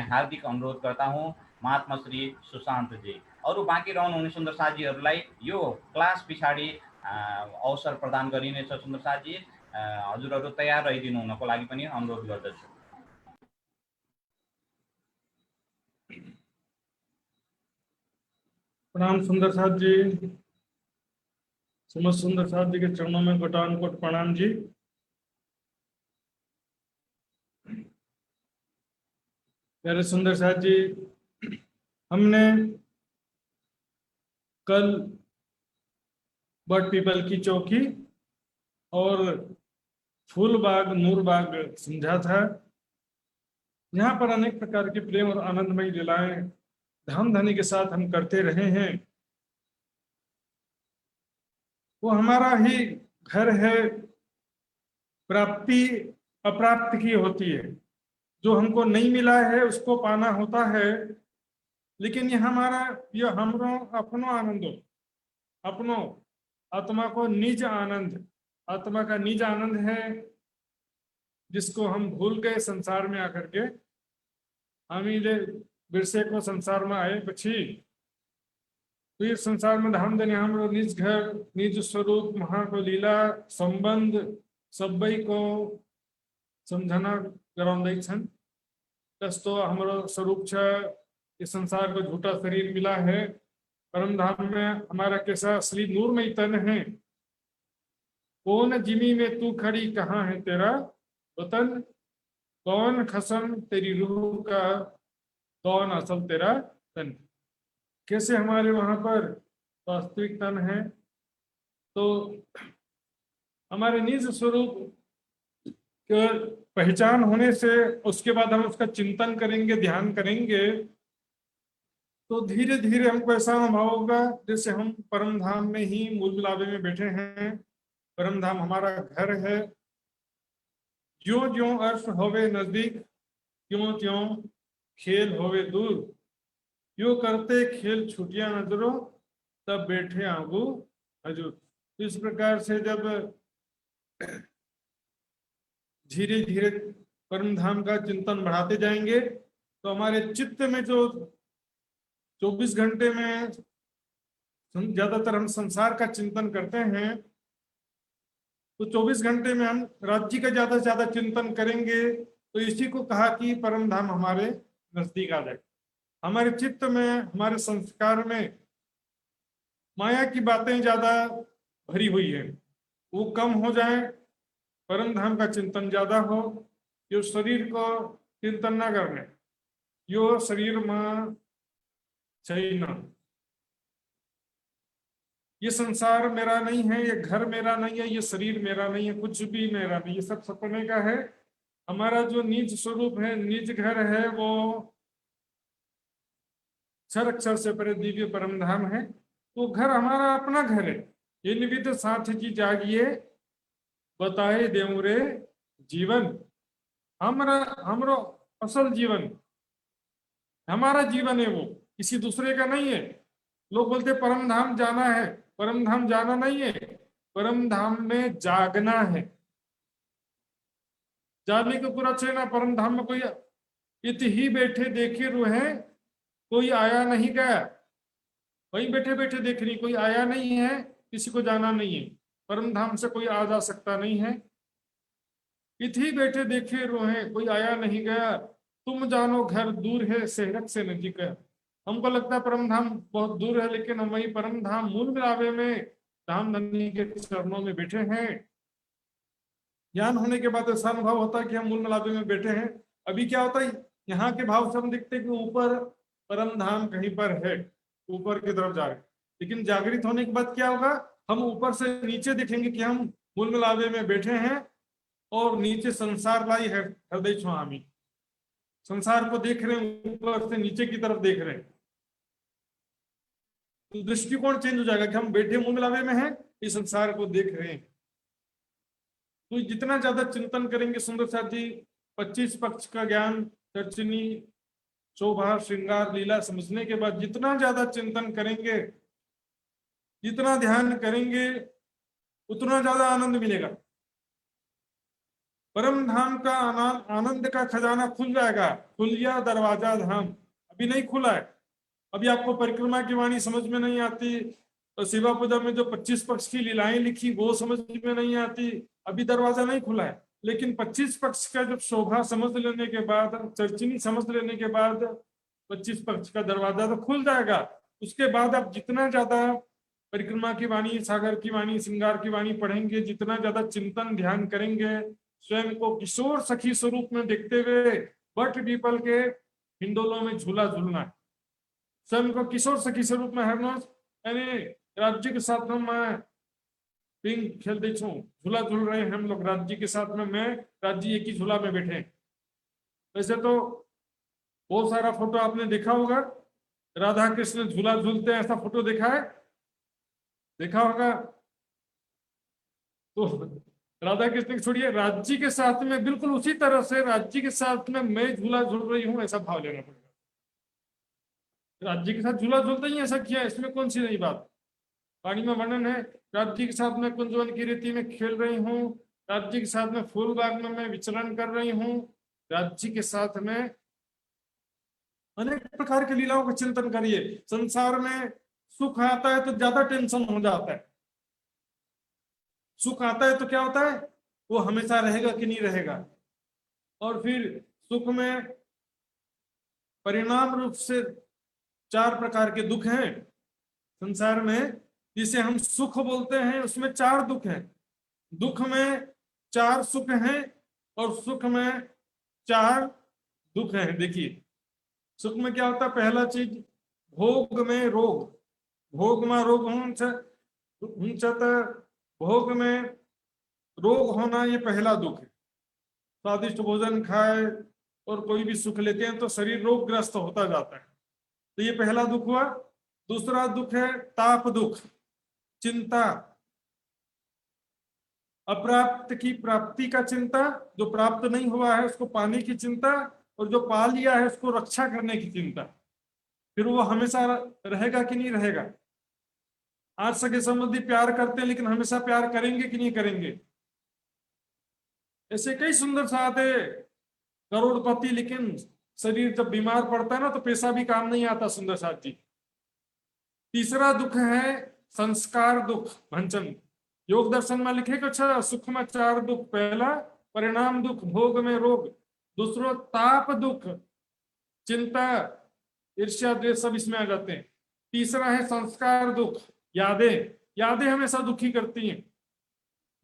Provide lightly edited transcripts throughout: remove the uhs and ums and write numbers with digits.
हार्दिक अनुरोध करता हूँ महात्मा श्री सुशान्त जी अरू बाँकी रहनुहुने सुन्दर साथीहरूलाई यो क्लास पछाडि अवसर प्रदान गरिनेछ। सुन्दर साथी हजुरहरू तयार रहिदिनु हुनको लागि पनि अनुरोध गर्दछु। प्रणाम सुंदर साथ जी, समस्त सुंदर साथ जी के चरणों में कोटानुकोट प्रणाम जी। प्यारे सुंदर साथ जी, हमने कल बट पीपल की चौकी और फूलबाग नूरबाग समझा था। यहाँ पर अनेक प्रकार के प्रेम और आनंदमयी लीलाएं धाम धनी के साथ हम करते रहे हैं। वो हमारा ही घर है, प्राप्ति अप्राप्त की होती है। जो हमको नहीं मिला है उसको पाना होता है, लेकिन ये हमरो अपनो आनंदो, अपनो आत्मा को निज आनंद, आत्मा का निज आनंद है जिसको हम भूल गए संसार में आकर के। हम बिरसे को संसार में आए पछी फिर संसार में धाम देने हम निज घर निज स्वरूप महा को लीला संबंध सबै को समझना गराउँदै छन्। जस्तो हमारो स्वरूप छ, इस संसार को झूठा शरीर मिला है, परम धाम में हमारा कैसा असली नूरमय तन है। कौन जिमी में तू खड़ी कहाँ है तेरा वतन, कौन खसम तेरी रूह का, कौन असल तेरा तन। कैसे हमारे वहां पर वास्तविक तन है, तो हमारे निज स्वरूप के पहचान होने से उसके बाद हम उसका चिंतन करेंगे, ध्यान करेंगे, तो धीरे धीरे हमको ऐसा अनुभव होगा जैसे हम परम धाम में ही मूल मिलावे में बैठे हैं। परम धाम हमारा घर है। ज्यों ज्यों अर्श होवे नजदीक, त्यों त्यों खेल होवे दूर, यो करते खेल छुटिया नजरों, तब बैठे आगू हजूर। इस प्रकार से जब धीरे धीरे परम धाम का चिंतन बढ़ाते जाएंगे तो हमारे चित्त में जो 24 घंटे में ज्यादातर हम संसार का चिंतन करते हैं, तो 24 घंटे में हम राज्य का ज्यादा से ज्यादा चिंतन करेंगे। तो इसी को कहा कि परम धाम हमारे नजदीक आ जाए। हमारे चित्त में, हमारे संस्कार में माया की बातें ज्यादा भरी हुई है, वो कम हो जाए, परम धाम का चिंतन ज्यादा हो। यो शरीर को चिंतन ना करने, यो शरीर में छैन, ये संसार मेरा नहीं है, ये घर मेरा नहीं है, ये शरीर मेरा नहीं है, कुछ भी मेरा नहीं, ये सब सपने का है। हमारा जो निज स्वरूप है, निज घर है, वो क्षर अक्षर से परे दिव्य परम धाम है। तो घर हमारा अपना घर है। ये निविद साथ की जागिए, बताए देऊं रे जीवन। हमरो असल जीवन हमारा जीवन है, वो किसी दूसरे का नहीं है। लोग बोलते परम धाम जाना है, परम धाम जाना नहीं है, परम धाम में जागना है। जाने को पूरा छे ना, परम धाम में कोई इत ही बैठे देखे रुहे, कोई आया नहीं गया, वहीं बैठे बैठे देख रही, कोई आया नहीं है, किसी को जाना नहीं है। परम धाम से कोई आ जा सकता नहीं है। इत ही बैठे देखे रोहे, कोई आया नहीं गया, तुम जानो घर दूर है सेहरक से नजीक है। हमको लगता है परम धाम बहुत दूर है, लेकिन हम वही परम धाम मूल मिलावे में धाम धनी के चरणों में बैठे हैं। ज्ञान होने के बाद ऐसा अनुभव होता है कि हम मूल मिलावे में बैठे हैं। अभी क्या होता है, यहाँ के भाव से हम दिखते कि ऊपर परम धाम कहीं पर है, ऊपर की तरफ जा रहे, लेकिन जागृत होने के बाद क्या होगा, हम ऊपर से नीचे देखेंगे कि हम मूल मिलावे में बैठे हैं और नीचे संसार लाई है हृदय स्वामी। संसार को देख रहे हैं, ऊपर से नीचे की तरफ देख रहे हैं, तो दृष्टिकोण चेंज हो जाएगा कि हम बैठे मूल मिलावे में हैं, इस संसार को देख रहे हैं। तो जितना ज्यादा चिंतन करेंगे सुंदर साथ जी, 25 पक्ष का ज्ञान, चर्चनी, शोभा, श्रृंगार, लीला समझने के बाद जितना ज्यादा चिंतन करेंगे, जितना ध्यान करेंगे, उतना ज्यादा आनंद मिलेगा। परम धाम का आनंद का खजाना खुल जाएगा। खुल गया दरवाजा धाम, अभी नहीं खुला है। अभी आपको परिक्रमा की वाणी समझ में नहीं आती, तो शिवा पूजा में जो 25 पक्ष की लीलाएं लिखी वो समझ में नहीं आती, अभी दरवाजा नहीं खुला है। लेकिन 25 पक्ष का जब शोभा समझ लेने के बाद, चर्चिनी समझ लेने के बाद 25 पक्ष का दरवाजा तो खुल जाएगा। उसके बाद आप जितना ज्यादा परिक्रमा की वाणी, सागर की वाणी, श्रृंगार की वाणी पढ़ेंगे, जितना ज्यादा चिंतन ध्यान करेंगे, स्वयं को किशोर सखी स्वरूप में देखते हुए बट पीपल के हिंडोलों में झूला झूलना है। स्वयं को किशोर सखी स्वरूप में हरना, यानी राज्य के साथ में मैं पिंग खेल दे छू, झूला झूल रहे हैं हम लोग राज्य के साथ में, मैं राज्य एक ही झूला में बैठे। वैसे तो बहुत सारा फोटो आपने देखा होगा, राधा कृष्ण झूला झूलते हैं, ऐसा फोटो देखा है, देखा होगा। तो राधा कृष्ण को छोड़िए, राज्य के साथ में बिल्कुल उसी तरह से राज्य के साथ में मैं झूला झूल रही हूं, ऐसा भाव लेना पड़ेगा। राज्य के साथ झूला झूलते ही ऐसा किया, इसमें कौन सी नई बात। वाणी में वर्णन है, राज्य के साथ में कुंजवन की रीति में खेल रही हूँ, राज्य के साथ में फूल बाग में मैं विचरण कर रही हूँ, राज्य के साथ में अनेक प्रकार की लीलाओं का चिंतन करिए। संसार में सुख आता है तो ज्यादा टेंशन हो जाता है। सुख आता है तो क्या होता है, वो हमेशा रहेगा कि नहीं रहेगा। और फिर सुख में परिणाम रूप से 4 प्रकार के दुख हैं संसार में, जिसे हम सुख बोलते हैं, उसमें 4 दुख हैं। दुख में 4 सुख हैं और सुख में 4 दुख हैं। देखिए सुख में क्या होता है, पहला चीज भोग में रोग, भोग में रोग भोग में रोग होना, ये पहला दुख है। स्वादिष्ट भोजन खाए और कोई भी सुख लेते हैं तो शरीर रोगग्रस्त होता जाता है, तो ये पहला दुख हुआ। दूसरा दुख है ताप दुख, चिंता, अप्राप्त की प्राप्ति का चिंता, जो प्राप्त नहीं हुआ है उसको पाने की चिंता, और जो पा लिया है उसको रक्षा करने की चिंता। फिर वो हमेशा रहेगा कि नहीं रहेगा। आज सगे संबंधी प्यार करते हैं लेकिन हमेशा प्यार करेंगे कि नहीं करेंगे। ऐसे कई सुंदर साधे करोड़पति, लेकिन शरीर जब बीमार पड़ता है ना तो पैसा भी काम नहीं आता। सुंदर साथ जी, तीसरा दुख है संस्कार दुख, भंचन। योग दर्शन में लिखे कुछ सुख में 4 दुख, पहला परिणाम दुख, भोग में रोग, दूसरा ताप दुख, चिंता, ईर्ष्या, द्वेष, सब इसमें आ जाते हैं। तीसरा है संस्कार दुख, यादें। यादें हमेशा दुखी करती हैं।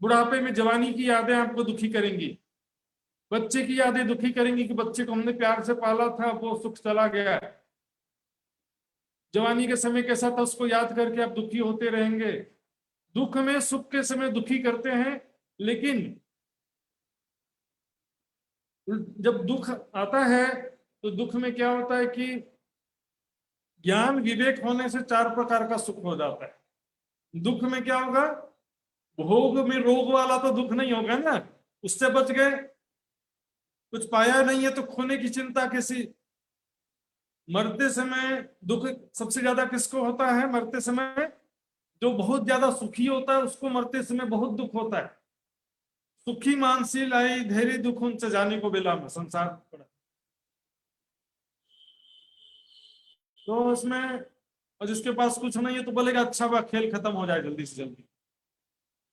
बुढ़ापे में जवानी की यादें आपको दुखी करेंगी, बच्चे की यादें दुखी करेंगी कि बच्चे को हमने प्यार से पाला था, वो सुख चला गया। जवानी के समय कैसा था उसको याद करके आप दुखी होते रहेंगे। दुख में सुख के समय दुखी करते हैं, लेकिन जब दुख आता है तो दुख में क्या होता है कि ज्ञान विवेक होने से 4 प्रकार का सुख हो जाता है। दुख में क्या होगा, भोग में रोग वाला तो दुख नहीं होगा ना, उससे बच गए। कुछ पाया नहीं है तो खोने की चिंता कैसी। मरते समय दुख सबसे ज्यादा किसको होता है, मरते समय जो बहुत ज्यादा सुखी होता है उसको मरते समय बहुत दुख होता है। सुखी मानसी लाई धैर्य दुख उनसे जाने को बेला में संसार पड़ा। तो इसमें, और जिसके पास कुछ नहीं है तो बोलेगा अच्छा वह खेल खत्म हो जाए जल्दी से जल्दी।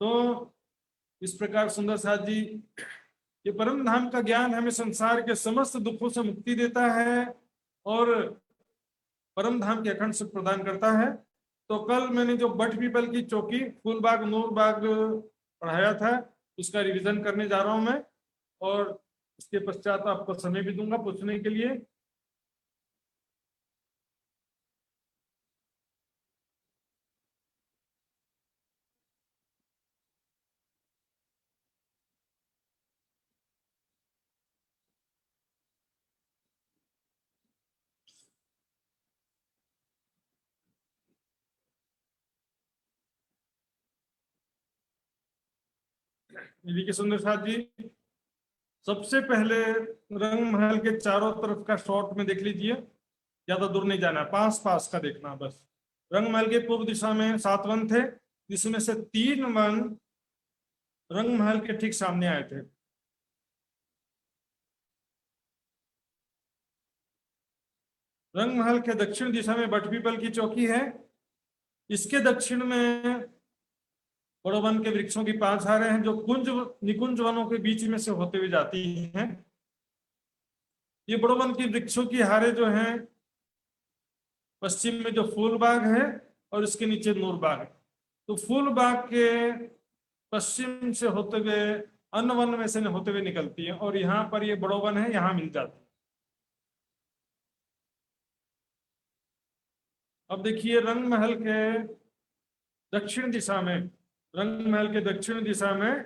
तो इस प्रकार सुंदर साथ जी, ये परम धाम का ज्ञान हमें संसार के समस्त दुखों से मुक्ति देता है और परम धाम के अखंड सुख प्रदान करता है। तो कल मैंने जो बट पीपल की चौकी, फूलबाग, नूरबाग पढ़ाया था, उसका रिवीजन करने जा रहा हूं मैं, और इसके पश्चात आपको समय भी दूंगा पूछने के लिए। देखिए सुंदर साथ जी, सबसे पहले रंग महल के चारों तरफ का शॉट में देख लीजिए, ज्यादा दूर नहीं जाना, पास पास का देखना बस। रंग महल के पूर्व दिशा में 7 वन थे, जिसमें से 3 वन रंग महल के ठीक सामने आए थे। रंग महल के दक्षिण दिशा में बटपीपल की चौकी है। इसके दक्षिण में बड़ोवन के वृक्षों की 5 हारें हैं जो कुंज निकुंज वनों के बीच में से होते हुए जाती हैं। ये बड़ोवन की वृक्षों की हारें जो हैं, पश्चिम में जो फूलबाग है और इसके नीचे नूरबाग है। तो फूलबाग के पश्चिम से होते हुए अन्य वन में से होते हुए निकलती है और यहाँ पर ये बड़ोवन है, यहाँ मिल जाती है। अब देखिए रंग महल के दक्षिण दिशा में, रंग महल के दक्षिण दिशा में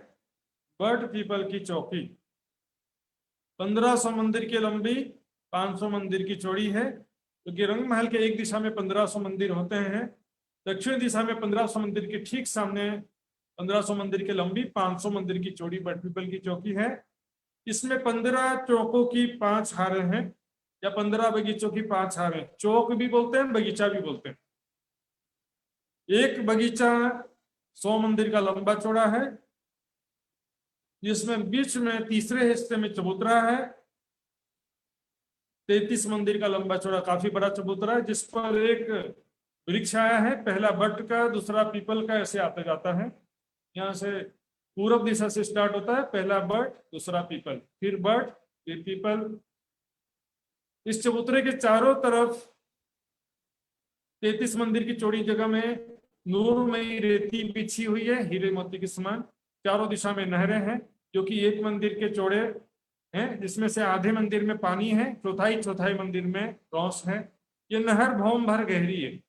बट पीपल की चौकी 1500 मंदिर की लंबी, 500 मंदिर की चौड़ी है, क्योंकि रंग महल के एक दिशा में 1500 मंदिर होते हैं। दक्षिण दिशा में 1500 मंदिर के ठीक सामने 1500 मंदिर की लंबी, 500 मंदिर की चौड़ी बट पीपल की चौकी है। इसमें 15 चौकों की 5 हारें हैं या 15 बगीचों की 5 हारें। चौक भी बोलते हैं, बगीचा भी बोलते हैं। एक बगीचा 100 मंदिर का लंबा चौड़ा है, जिसमें बीच में तीसरे हिस्से में चबूतरा है। 33 मंदिर का लंबा चौड़ा काफी बड़ा चबूतरा है, जिस पर एक वृक्ष आया है, पहला बट का, दूसरा पीपल का, ऐसे आता जाता है। यहाँ से पूर्व दिशा से स्टार्ट होता है, पहला बट, दूसरा पीपल, फिर बट, फिर पीपल। इस चबूतरे के चारों तरफ 33 मंदिर की चौड़ी जगह में नूरमयी रेती बिछी हुई है, हीरे मोती के समान। चारों दिशा में नहरें हैं जो कि एक मंदिर के चौड़े हैं, जिसमें से आधे मंदिर में पानी है, चौथाई चौथाई मंदिर में रौस है। ये नहर भौम भर गहरी है।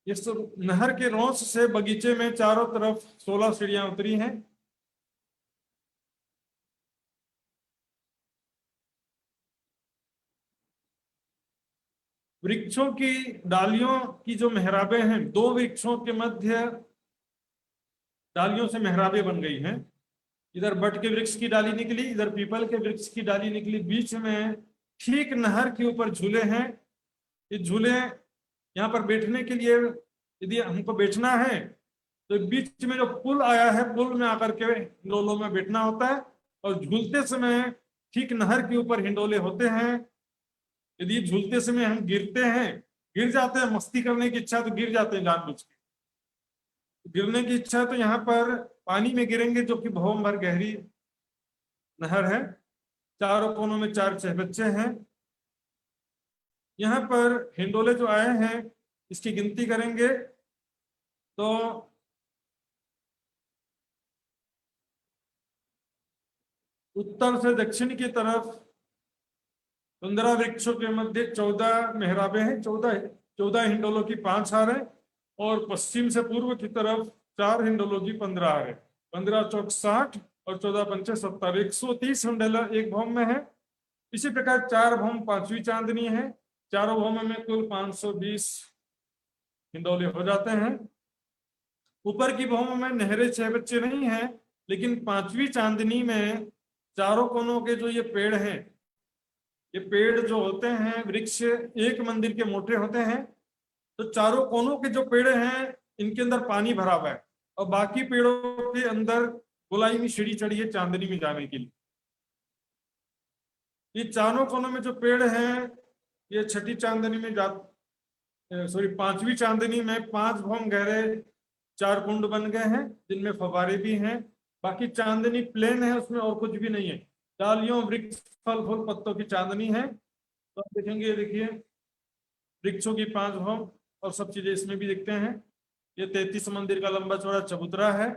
इस नहर के रौस से बगीचे में चारों तरफ 16 सीढ़ियां उतरी हैं। वृक्षों की डालियों की जो मेहराबें हैं, 2 वृक्षों के मध्य डालियों से मेहराबें बन गई हैं। इधर बट के वृक्ष की डाली निकली, इधर पीपल के वृक्ष की डाली निकली। बीच में ठीक नहर के ऊपर झूले हैं। ये झूले यहाँ पर बैठने के लिए, यदि हमको बैठना है तो बीच में जो पुल आया है, पुल में आकर के हिंडोलों में बैठना होता है। और झूलते समय ठीक नहर के ऊपर हिंडोले होते हैं। यदि झूलते समय हम गिरते हैं, गिर जाते हैं, मस्ती करने की इच्छा तो गिर जाते हैं जानबूझ के, गिरने की इच्छा तो यहाँ पर पानी में गिरेंगे, जो कि भौम भर गहरी नहर है। चारों कोनों में 4 चहबच्चे हैं। यहाँ पर हिंडोले जो आए हैं, इसकी गिनती करेंगे तो उत्तर से दक्षिण की तरफ 15 वृक्षों के मध्य 14 मेहराबें हैं, 14 हिंडोलों की 5 हारें। और पश्चिम से पूर्व की तरफ 4 हिंडोलों की 15 हारें। 15 चौक 60 और 14 पंचे 70, 130 हिंडोला एक भौम में है। इसी प्रकार 4 भौम 5वीं चांदनी है। चारों भौमों में कुल 520 हिंडोले हो जाते हैं। ऊपर की भौमों में नहरें 6 बच्चे नहीं हैं, लेकिन 5वीं चांदनी में चारों कोनों के जो ये पेड़ हैं, ये पेड़ जो होते हैं, वृक्ष एक मंदिर के मोटे होते हैं। तो चारों कोनों के जो पेड़ हैं, इनके अंदर पानी भरा हुआ है और बाकी पेड़ों के अंदर गोलाई में सीढ़ी चढ़ी है चांदनी में जाने के लिए। ये चारों कोनों में जो पेड़ हैं, ये छठी चांदनी में 5वीं चांदनी में 5 भौम गहरे 4 कुंड बन गए हैं, जिनमें फव्वारे भी हैं। बाकी चांदनी प्लेन है, उसमें और कुछ भी नहीं है। डालियों, वृक्ष, फल फूल, पत्तों की चांदनी है। तो आप देखेंगे, देखिए वृक्षों की 5 भौम और सब चीजें इसमें भी देखते हैं। ये 33 मंदिर का लंबा चौड़ा चबूतरा है।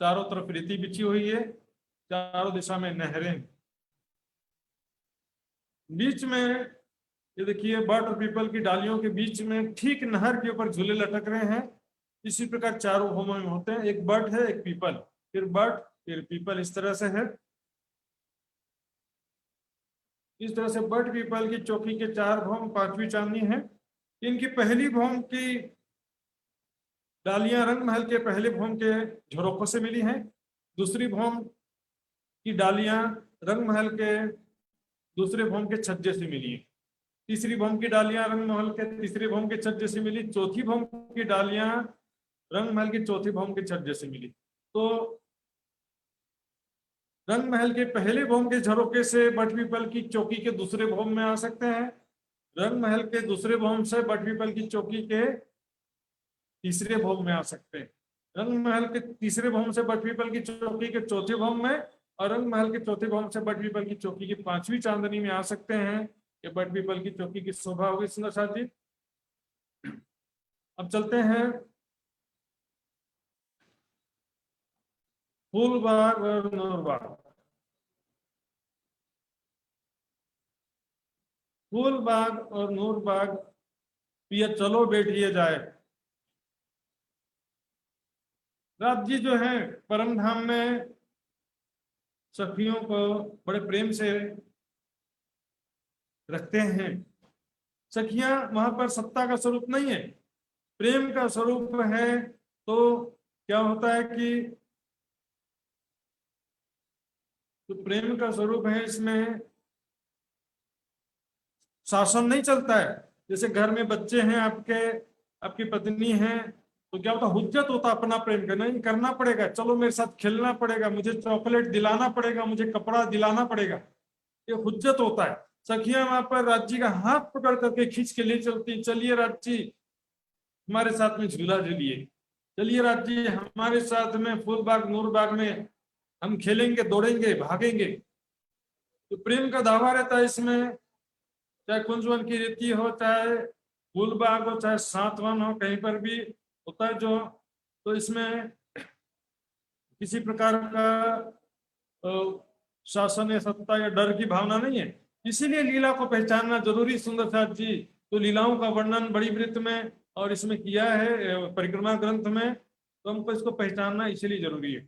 चारों तरफ रेती बिछी हुई है, चारों दिशा में नहरें। बीच में ये देखिए बट और पीपल की डालियों के बीच में ठीक नहर के ऊपर झूले लटक रहे हैं। इसी प्रकार चारों भौमों में होते हैं। एक बट है, एक पीपल, फिर बट, फिर पीपल, इस तरह से है। इस तरह से बट पीपल की चौकी के 4 भौम 5वीं चांदनी है। इनकी पहली भौम की डालियां रंग महल के पहले भौम के झरोखों से मिली हैं। दूसरी भौम की डालियां रंग महल के दूसरे भौम के छज्जे से मिली हैं। तीसरी भौम की डालियां रंग महल के तीसरे भौम के छज्जे से मिली। चौथी भौम की डालियां रंग महल की चौथी भौम के छज्जे से मिली। तो रंग महल के पहले भवन के झरोके से बटपीपल की चौकी के दूसरे भवन में आ सकते हैं। रंग महल के दूसरे भवन से बटपीपल की चौकी के तीसरे भवन में आ सकते हैं। रंग महल के तीसरे भवन से बटपीपल की चौकी के चौथे भवन में, और रंग महल के चौथे भवन से बटपीपल की चौकी की 5वीं चांदनी में आ सकते हैं। कि बटपीपल की चौकी की शोभा होगी सुंदर साथ जी। अब चलते हैं फूलबाग और नूरबाग। फूलबाग और नूरबाग, ये चलो बैठिए जाए। रात जी जो है परम धाम में सखियों को बड़े प्रेम से रखते हैं। सखियां वहां पर सत्ता का स्वरूप नहीं है, प्रेम का स्वरूप है। तो क्या होता है कि जो प्रेम का स्वरूप है इसमें शासन नहीं चलता है। जैसे घर में बच्चे हैं आपके, आपकी पत्नी है, तो क्या होता है, हुज्जत होता अपना प्रेम करना, नहीं करना पड़ेगा, चलो मेरे साथ खेलना पड़ेगा, मुझे चॉकलेट दिलाना पड़ेगा, मुझे कपड़ा दिलाना पड़ेगा, ये हुज्जत होता है। सखियां वहां पर राज्य का हाथ पकड़ करके खींच के ले चलती, चलिए राज्य हमारे साथ में झूला झूलिए, चलिए राज्य हमारे साथ में फूलबाग नूरबाग में हम खेलेंगे, दौड़ेंगे, भागेंगे। तो प्रेम का दावा रहता है इसमें, चाहे कुंजवन की रीति हो, चाहे फूलबाग हो, चाहे सातवन हो, कहीं पर भी होता है जो। तो इसमें किसी प्रकार का शासन या सत्ता या डर की भावना नहीं है। इसीलिए लीला को पहचानना जरूरी सुंदर साथ जी। तो लीलाओं का वर्णन बड़ी वृत्त में और इसमें किया है परिक्रमा ग्रंथ में, तो हमको इसको पहचानना इसलिए जरूरी है,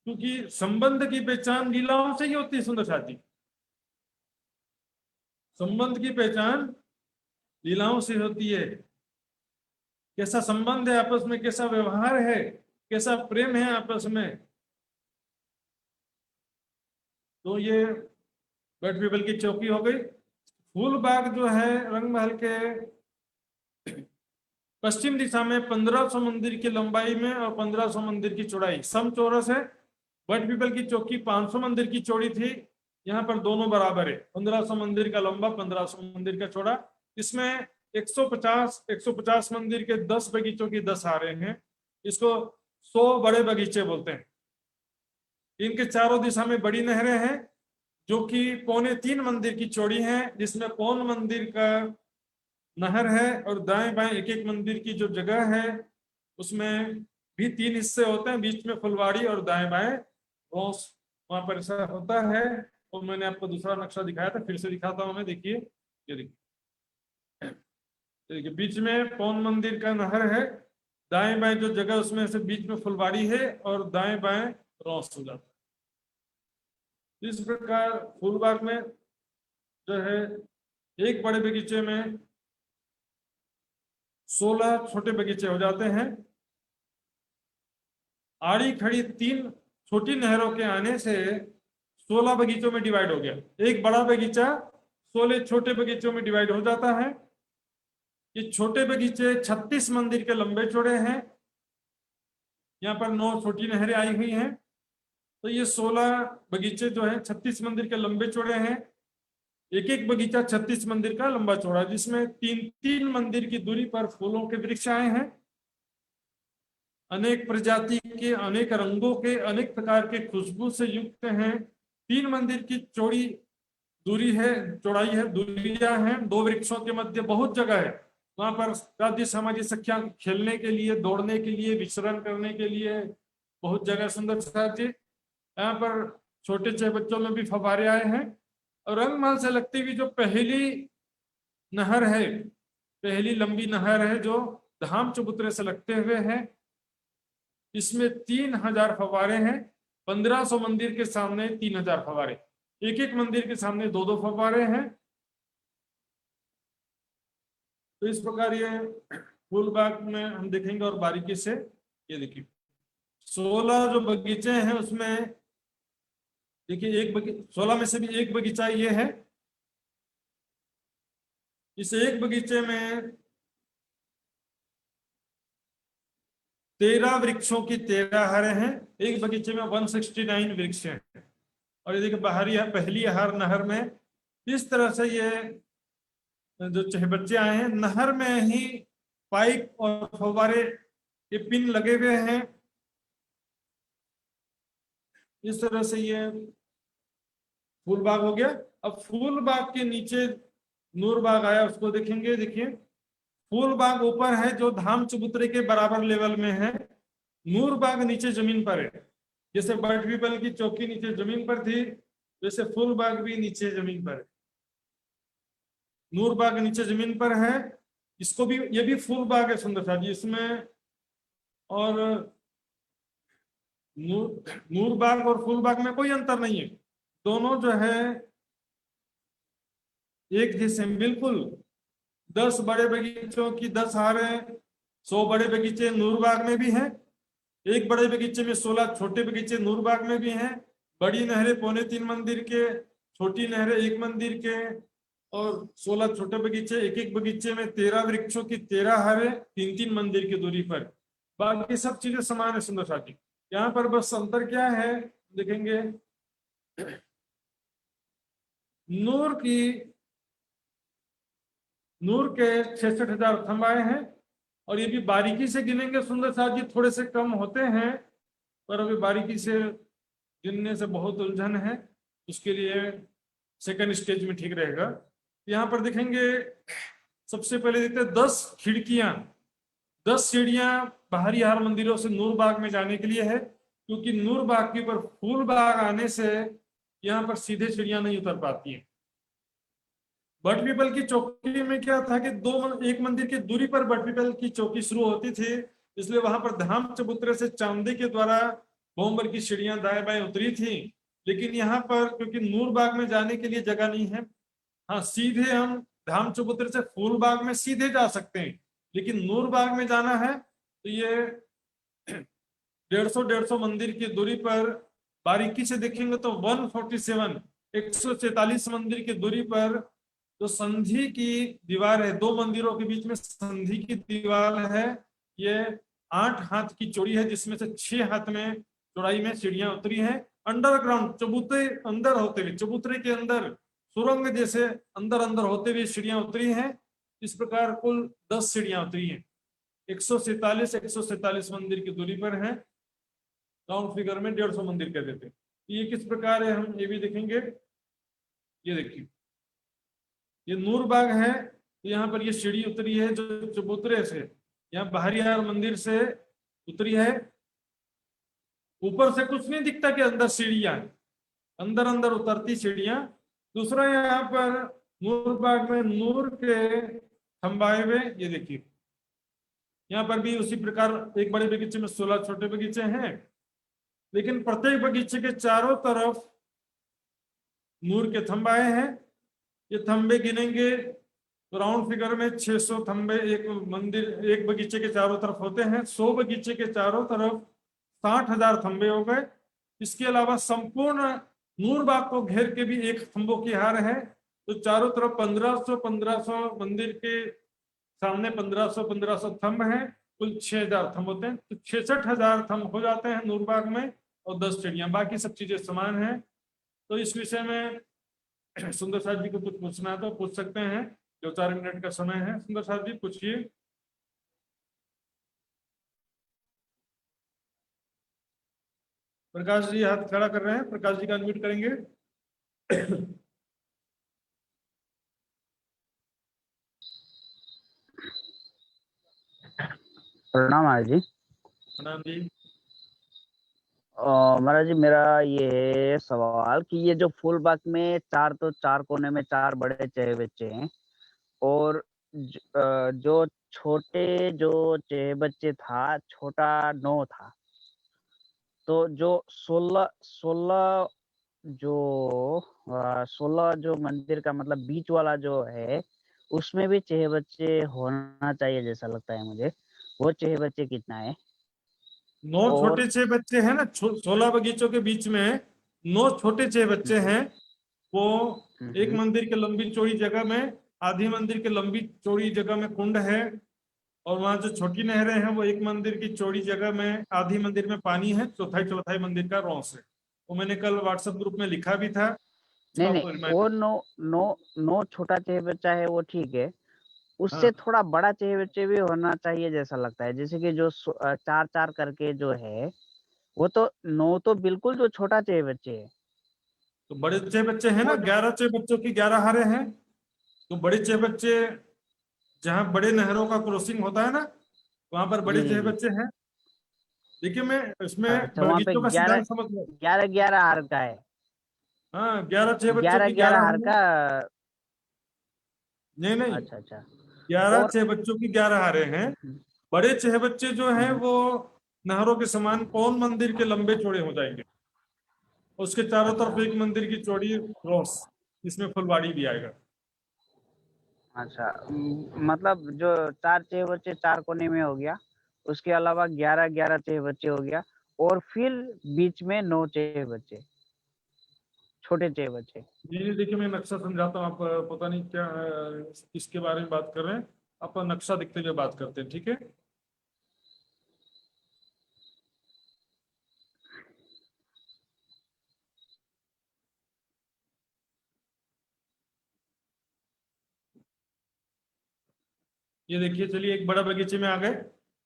क्योंकि संबंध की पहचान लीलाओं से ही होती है सुंदर साथ जी। संबंध की पहचान लीलाओं से होती है। कैसा संबंध है आपस में, कैसा व्यवहार है, कैसा प्रेम है आपस में। तो ये बटपीपल की चौकी हो गई। फूलबाग जो है रंग महल के पश्चिम दिशा में 1500 मंदिर की लंबाई में और 1500 मंदिर की चौड़ाई, समचौरस है। बटपीपल की चौकी 500 मंदिर की चौड़ी थी, यहाँ पर दोनों बराबर है, 1500 मंदिर का लंबा, 1500 मंदिर का चौड़ा। इसमें 150 मंदिर के 10 बगीचों की 10 आ रहे हैं। इसको 100 बड़े बगीचे बोलते हैं। इनके चारों दिशा में बड़ी नहरें हैं जो कि 3.25 मंदिर की चौड़ी हैं, जिसमें 1.25 मंदिर का नहर है, और दाएं बाएं एक एक मंदिर की जो जगह है उसमें भी 3 हिस्से होते हैं, बीच में फुलवाड़ी और दाएं बाएं रोस, वहां पर ऐसा होता है। और मैंने आपको दूसरा नक्शा दिखाया था, फिर से दिखाता हूं मैं, देखिए ये देखिए बीच में 1.25 मंदिर का नहर है, दाएं बाएं जो जगह उसमें से बीच में फुलवाड़ी है और दाएं बाएं रोस हो जाता है। इस प्रकार फूलबाग में जो है एक बड़े बगीचे में 16 छोटे बगीचे हो जाते हैं। आड़ी खड़ी 3 छोटी नहरों के आने से 16 बगीचों में डिवाइड हो गया। एक बड़ा बगीचा 16 छोटे बगीचों में डिवाइड हो जाता है। ये छोटे बगीचे 36 मंदिर के लंबे चौड़े हैं। यहाँ पर 9 छोटी नहरें आई हुई हैं। तो ये 16 बगीचे जो है 36 मंदिर के लंबे चौड़े हैं। एक एक बगीचा 36 मंदिर का लंबा चौड़ा, जिसमें 3-3 मंदिर की दूरी पर फूलों के वृक्ष आए हैं, अनेक प्रजाति के, अनेक रंगों के, अनेक प्रकार के खुशबू से युक्त हैं। 3 मंदिर की चौड़ी दूरी है, चौड़ाई है, दूरियां हैं। 2 वृक्षों के मध्य बहुत जगह है। वहां पर राज्य सामाजिक सख्या खेलने के लिए, दौड़ने के लिए, विचरण करने के लिए बहुत जगह सुंदर साथ। यहाँ पर छोटे छोटे बच्चों में भी फव्वारे आए हैं। और रंगमहल से लगती हुई जो पहली नहर है, पहली लंबी नहर है जो धाम चबूतरे से लगते हुए है, इसमें 3000 फव्वारे हैं। 1500 मंदिर के सामने 3000 फव्वारे, एक एक मंदिर के सामने 2-2 फव्वारे हैं। तो इस प्रकार ये फूलबाग में हम देखेंगे और बारीकी से। ये देखिए 16 जो बगीचे हैं उसमें देखिए 16 में से भी एक बगीचा ये है। इस एक बगीचे में 13 वृक्षों की 13 हारें हैं। एक बगीचे में 169 वृक्ष हैं। और ये देखिए बाहरी पहली हार नहर में इस तरह से ये जो चहबच्चे आए हैं, नहर में ही पाइप और फव्वारे ये पिन लगे हुए हैं। इस तरह से ये फूल बाग हो गया। अब फूल बाग के नीचे नूर बाग आया, उसको देखेंगे। देखिए फूल बाग ऊपर है जो धाम चबूतरे के बराबर लेवल में है, नूर बाग नीचे जमीन पर है। जैसे बर्ड पीपल की चौकी नीचे जमीन पर थी, वैसे फूल बाग भी नीचे जमीन पर है। नूर बाग नीचे जमीन पर है। इसको भी, ये भी फूल बाग है सुंदरता जी इसमें। और नूर बाग और फूल बाग में कोई अंतर नहीं है, दोनों जो है एक जैसे बिल्कुल। 10 बड़े बगीचों की 10 हारें, 100 बड़े बगीचे नूर बाग में भी हैं। एक बड़े बगीचे में 16 छोटे बगीचे नूर बाग में भी हैं। बड़ी नहरें 3.25 मंदिर के, छोटी नहरें 1 मंदिर के, और 16 छोटे बगीचे। एक एक बगीचे में 13 वृक्षों की 13 हारें 3-3 मंदिर की दूरी पर। बाकी सब चीजें समान है सुंदर साथी। यहाँ पर बस अंतर क्या है देखेंगे, नूर के 66,000 थंब आए हैं। और ये भी बारीकी से गिनेंगे सुंदर साथ जी, थोड़े से कम होते हैं, पर अभी बारीकी से गिनने से बहुत उलझन है, उसके लिए सेकंड स्टेज में ठीक रहेगा। यहाँ पर देखेंगे सबसे पहले देखते हैं 10 खिड़कियां, 10 सीढ़ियां बाहरी हार मंदिरों से नूर बाग में जाने के लिए है, क्योंकि नूर बाग के ऊपर फूल बाग आने से यहाँ पर सीधे सीढ़ियां नहीं उतर पाती हैं। बट पीपल की चौकी में क्या था कि एक मंदिर की दूरी पर बट पीपल की चौकी शुरू होती थी, इसलिए वहां पर धाम चबूतरे से चांदी के द्वारा बोम्बर की सीढ़ियां दाएं बाएं उतरी थी। लेकिन यहाँ पर क्योंकि नूर बाग में जाने के लिए जगह नहीं है, हाँ सीधे हम धाम चबूतरे से फूल बाग में सीधे जा सकते हैं, लेकिन नूर बाग में जाना है तो ये 150 मंदिर की दूरी पर बारीकी से देखेंगे तो 147 मंदिर की दूरी पर जो संधि की दीवार है, 2 मंदिरों के बीच में संधि की दीवार है, ये 8 हाथ की चौड़ी है, जिसमें से 6 हाथ में चौड़ाई में सीढ़ियां उतरी हैं। अंडरग्राउंड चबूतरे अंदर होते हुए, चबूतरे के अंदर सुरंग जैसे अंदर अंदर होते हुए सीढ़ियां उतरी हैं। इस प्रकार कुल 10 सीढ़ियां उतरी हैं। 147 मंदिर की दूरी पर है। राउंड फिगर में 150 मंदिर कह देते हैं। ये किस प्रकार है हम ये भी देखेंगे। ये देखिए ये नूर बाग है, तो यहाँ पर ये सीढ़ी उतरी है जो चबूतरे से, यहाँ बाहरी हार मंदिर से उतरी है। ऊपर से कुछ नहीं दिखता कि अंदर सीढ़ियां, अंदर अंदर उतरती सीढ़ियां। दूसरा यहाँ पर नूर बाग में नूर के खंबाए हुए, ये देखिए यहाँ पर भी उसी प्रकार एक बड़े बगीचे में 16 छोटे बगीचे हैं, लेकिन प्रत्येक बगीचे के चारों तरफ नूर के थंबाए हैं। ये थंबे गिनेंगे तो राउंड फिगर में 600 थंबे एक मंदिर एक बगीचे के चारों तरफ होते हैं। 100 बगीचे के चारों तरफ 60,000 थंबे हो गए। इसके अलावा संपूर्ण नूर बाग को घेर के भी एक थंबों की हार है, तो चारों तरफ 1500 मंदिर के सामने 1500 थंब हैं। कुल 6,000 थंब होते हैं, तो 66,000 थंब हो जाते हैं नूर बाग में, और 10 चिड़ियां। बाकी सब चीजें समान हैं। तो इस विषय में सुंदर साथ जी को कुछ पूछना है तो पूछ सकते हैं, 2-4 मिनट का समय है। सुंदर साथ जी पूछिए। प्रकाश जी हाथ खड़ा कर रहे हैं, प्रकाश जी का अनम्यूट करेंगे। प्रणाम महाराज जी। प्रणाम जी। महाराज जी मेरा ये है सवाल कि ये जो फूल बाग में चार कोने में 4 बड़े चेह बच्चे हैं, और जो छोटे जो चेह बच्चे था छोटा 9 था, तो जो 16 जो मंदिर का मतलब बीच वाला जो है उसमें भी चेह बच्चे होना चाहिए जैसा लगता है मुझे। वो चेह बच्चे कितना है? 9 छोटे 6 बच्चे हैं ना, 16 बगीचों के बीच में 9 छोटे 6 बच्चे हैं। वो एक मंदिर के लंबी चौड़ी जगह में, आधी मंदिर के लंबी चौड़ी जगह में कुंड है, और वहां जो छोटी नहरें हैं वो एक मंदिर की चौड़ी जगह में, आधी मंदिर में पानी है, चौथाई चौथाई मंदिर का रॉस है। वो मैंने कल व्हाट्सएप ग्रुप में लिखा भी था, उसको नहीं नहीं, आपको वो रिमाइंड। नो नो नो छोटा चाहिए बच्चा है वो ठीक है, उससे हाँ थोड़ा बड़ा चाहिए बच्चे भी होना चाहिए जैसा लगता है। जैसे कि जो 4-4 करके जो है, वो तो 9 तो बिल्कुल जो छोटा चाहिए बच्चे है। तो बड़े छह बच्चे हैं ना, वो जो 11 छह बच्चों की 11 हारे हैं। तो बड़े छह बच्चे, जहाँ बड़े नहरों का क्रॉसिंग होता है ना, वहां पर जी बड़े जी छह जी। बच्चे हैं। देखिए मैं इसमें अच्छा, वहाँ पे बगीचों का 11 सिद्धांत समझ लो। 11 हार का है। हाँ, 11 छह बच्चों 11 की 11 ग्यारह हार हारे। का। नहीं नहीं, अच्छा अच्छा। 11 और छह बच्चों की 11 हारे हैं। बड़े छह बच्चे जो हैं हम्म, वो नहरों के समान पौन मंदिर के लंबे चौड़े हो जाएंगे। उसके चारों अच्छा तरफ एक मंदिर की चौड़ी क्रॉस, इसमें फुलवाड़ी भी आएगा। अच्छा। मतलब जो 4 6 बच्चे 4 कोने में हो गया, उसके अलावा 11 11 6 बच्चे हो गया, और फिर बीच में 9 6 बच्चे, छोटे 6 बच्चे। ये देखिए मैं नक्शा समझाता हूँ, आप पता नहीं क्या किसके बारे में बात कर रहे हैं। आप नक्शा देखते हुए बात करते हैं, ठीक है। ये देखिए, चलिए एक बड़ा बगीचे में आ गए।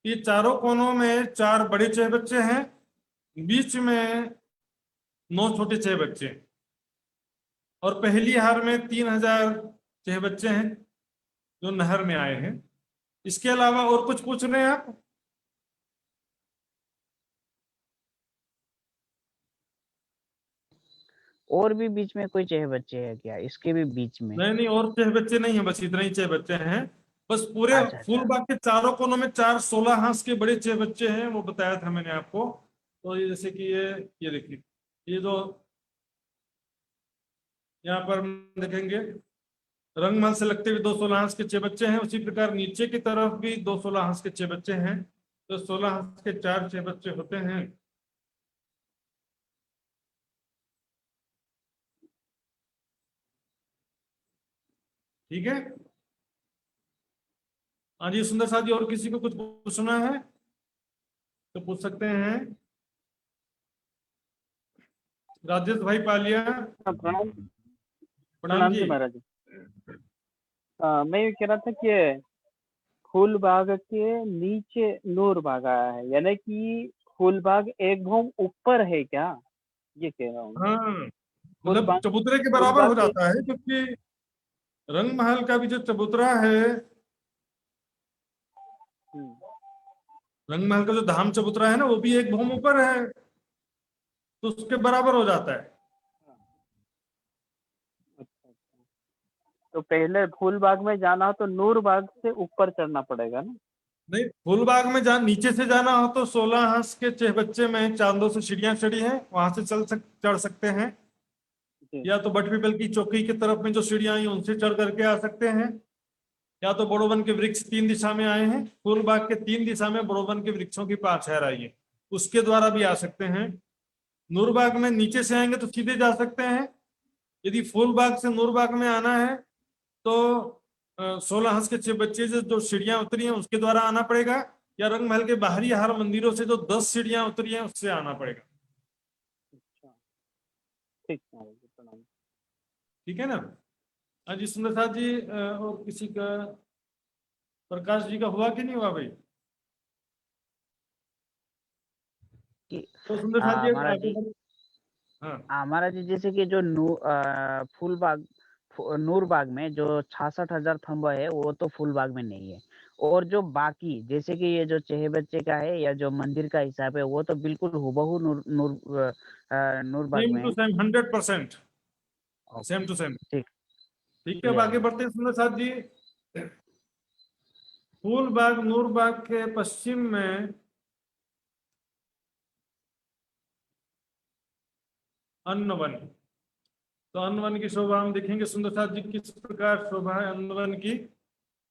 ये चारों कोनों में 4 बड़े छह बच्चे हैं, बीच में 9 छोटे छह बच्चे हैं, और पहली हार में 3000 छह बच्चे हैं जो नहर में आए हैं। इसके अलावा और कुछ पूछ रहे हैं आप? और भी बीच में कोई 6 बच्चे हैं क्या, इसके भी बीच में? नहीं नहीं, और छह बच्चे नहीं है, बस इतने ही छह बच्चे हैं। बस पूरे अच्छा फूल अच्छा। बाग के चारों कोनों में 4 16 हांस के बड़े छह बच्चे हैं, वो बताया था मैंने आपको। तो ये जैसे कि ये देखिए, ये जो यहाँ पर हम देखेंगे, रंगमहल से लगते हुए 2 16 हांस के छह बच्चे हैं, उसी प्रकार नीचे की तरफ भी 2 16 हांस के छह बच्चे हैं। तो 16 हांस के 4 छह बच्चे होते हैं। ठीक है। हाँ जी सुंदर साथ जी, और किसी को कुछ पूछना है तो पूछ सकते हैं। राजेश भाई पालिया, हाँ, प्रणाम। प्रणाम प्रणाम जी। जी महाराज। मैं ये कह रहा था कि फूल बाग के नीचे नूर बाग आया है, यानी कि फूल बाग एक भूम ऊपर है क्या, ये कह रहा हूँ मैं। हाँ, फूल मतलब बाग चबूतरे के फूल बराबर बाग हो के जाता है, क्योंकि रंग महल का भी जो चबूतरा है, हम्म, रंग महल का जो धाम चबूतरा है ना, वो भी एक भूम ऊपर है, तो उसके बराबर हो जाता है। अच्छा अच्छा। तो पहले फूल बाग में जाना हो तो नूर बाग से ऊपर चढ़ना पड़ेगा ना? नहीं, फूलबाग में नीचे से जाना हो तो 16 हांस के छह बच्चे में चांदों से सीढ़ियां चढ़ी हैं, वहां से चढ़ सकते हैं। जी। या तो बट पीपल की चौकी की तरफ में जो सीढ़ियां आई उनसे चढ़ करके आ सकते हैं। या तो बड़ोवन के वृक्ष 3 दिशा में आए हैं, फूलबाग के 3 दिशा में बड़ोवन के वृक्षों की 5 छह आई है, उसके द्वारा भी आ सकते हैं। नूरबाग में नीचे से आएंगे तो सीधे जा सकते हैं। यदि फूलबाग से नूरबाग में आना है तो 16 हंस के 6 बच्चे से जो सीढ़ियां उतरी हैं उसके द्वारा आना पड़ेगा, या रंग महल के बाहरी हर मंदिरों से जो 10 सीढ़ियां उतरी हैं उससे आना पड़ेगा। अच्छा, ठीक है महाराज जी, प्रणाम। ठीक है ना। हाँ जी सुंदर साथ जी, और किसी का, प्रकाश जी का हुआ कि नहीं हुआ भाई? कि तो सुंदर साथ जी महाराज आगे जी, बढ़ो। हाँ महाराज जी, जैसे कि जो फूल बाग, नूर बाग में जो 66,000 थंबा है वो तो फूल बाग में नहीं है। और जो बाकी जैसे कि ये जो चेहे बच्चे का है या जो मंदिर का हिसाब है वो तो बिल्कुल हुबहू नूर बाग सेम में टू है। Same 100%, same okay, too same. ठीक, ठीक है, अब क्लियर आगे है। बढ़ते हैं सुंदर साथ जी। फूलबाग नूरबाग के पश्चिम में अन्नवन। तो अन्नवन की शोभा हम देखेंगे सुंदर साथ जी, किस प्रकार शोभा है अन्नवन की।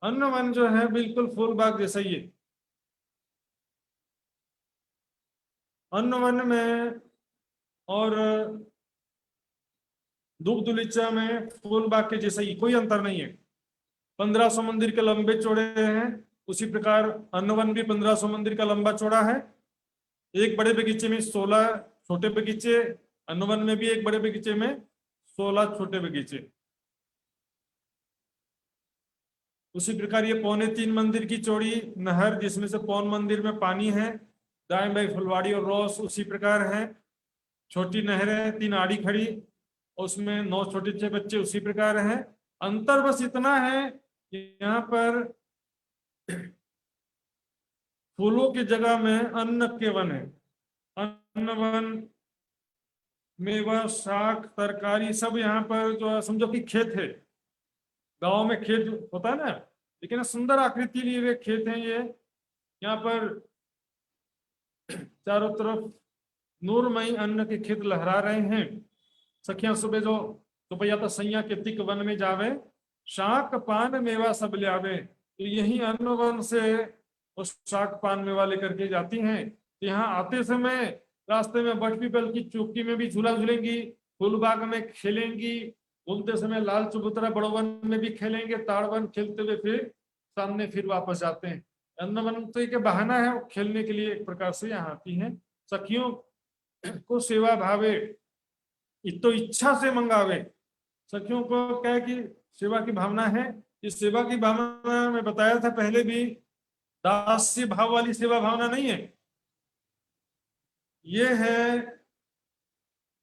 अन्नवन जो है बिल्कुल फूलबाग जैसा ही है। अन्नवन में और दुग्ध दुलिचा में फूलबाग के जैसा ही, कोई अंतर नहीं है। 1500 मंदिर के लंबे चौड़े हैं, उसी प्रकार अन्नवन भी 1500 मंदिर का लंबा चौड़ा है। एक बड़े बगीचे में 16 छोटे बगीचे, अन्नवन में भी एक बड़े बगीचे में 16 छोटे बगीचे। उसी प्रकार ये 3.25 मंदिर की चौड़ी नहर, जिसमें से पौन मंदिर में पानी है, दाएं बाएं फुलवाड़ी और रोस उसी प्रकार है। छोटी नहरें 3 आड़ी खड़ी, उसमें 9 छोटे 6 बच्चे उसी प्रकार हैं। अंतर बस इतना है कि यहाँ पर फूलों की जगह में अन्न के वन है। अन्न वन, मेवा, शाक, तरकारी सब यहाँ पर जो है समझो कि खेत है। गांव में खेत होता है ना, लेकिन सुंदर आकृति लिए हुए खेत हैं ये। यहाँ पर चारों तरफ नूरमयी अन्न के खेत लहरा रहे हैं। सखियां सुबह जो सुबह तो सैया के तिक वन में जावे, शाक पान मेवा सब ले आवे। तो यही अन्न वन से उस शाक पान मेवा लेकर के जाती हैं। तो यहाँ आते समय रास्ते में बट पीपल की चौकी में भी झूला झूलेंगी, फूलबाग में खेलेंगी, घूमते समय लाल चबूतरा बड़ोवन में भी खेलेंगे, ताड़वन खेलते हुए फिर सामने फिर वापस जाते हैं। अन्नवन तो एक बहाना है, वो खेलने के लिए एक प्रकार से यहाँ आती हैं। सखियों को सेवा भावे, तो इच्छा से मंगावे। सखियों को क्या है कि सेवा की भावना है। इस सेवा की भावना में बताया था पहले भी, दास्य भाव वाली सेवा भावना नहीं है, ये है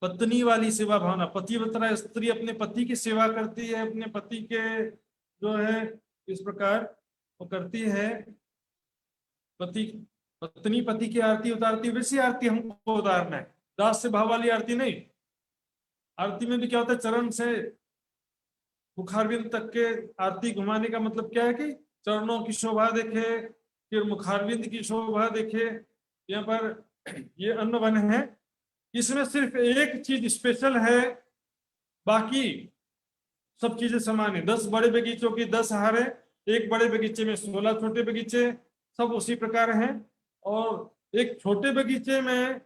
पत्नी वाली सेवा भावना। पतिव्रता स्त्री अपने पति की सेवा करती है, अपने पति के जो है इस प्रकार वो करती है। पत्नी पति की आरती उतारती, वैसी आरती हमको उतारना है, दास से भाव वाली आरती नहीं। आरती में भी क्या होता है, चरण से मुखारविंद तक के आरती घुमाने का मतलब क्या है कि चरणों की शोभा देखे, फिर मुखारविंद की शोभा देखे। यहाँ पर ये अन्न वन है, इसमें सिर्फ एक चीज स्पेशल है, बाकी सब चीजें समान है। 10 बड़े बगीचों की 10 हारें, एक बड़े बगीचे में 16 छोटे बगीचे, सब उसी प्रकार हैं। और एक छोटे बगीचे में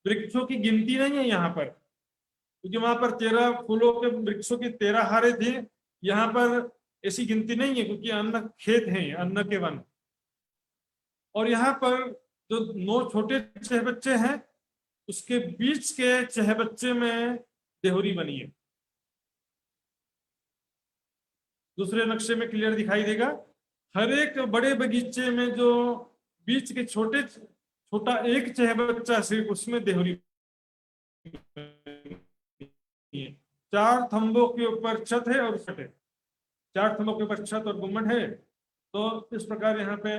वृक्षों की गिनती नहीं है यहाँ पर, क्योंकि वहां पर 13 फूलों के वृक्षों की 13 हारें थी। यहाँ पर ऐसी गिनती नहीं है, क्योंकि अन्न खेत है, अन्न के वन। और यहाँ पर जो 9 छोटे चहबच्चे हैं, उसके बीच के चहबच्चे में देहुरी बनी है। दूसरे नक्शे में क्लियर दिखाई देगा। हर एक बड़े बगीचे में जो बीच के छोटा एक चहबच्चा सिर्फ उसमें देहुरी 4 थंबों के ऊपर छत है और छत है, 4 थंबों के ऊपर छत और गुम्बद है। तो इस प्रकार यहाँ पे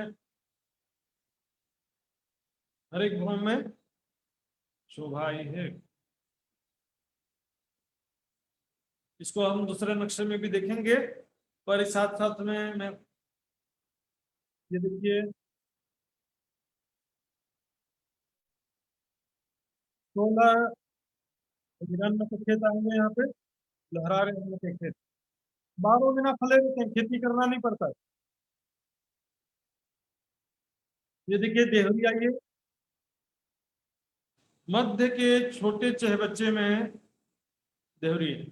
हर एक भवन में शोभा आई है। इसको हम दूसरे नक्शे में भी देखेंगे, पर इस साथ साथ में मैं ये देखिए 16 हिरण्य के खेत आएंगे, यहाँ पे लहरा रहे हैं के खेत, 12 बिना फले रहते हैं, खेती करना नहीं पड़ता। ये देखिए देहरी आई है, मध्य के छोटे चहबच्चे में देहरी है।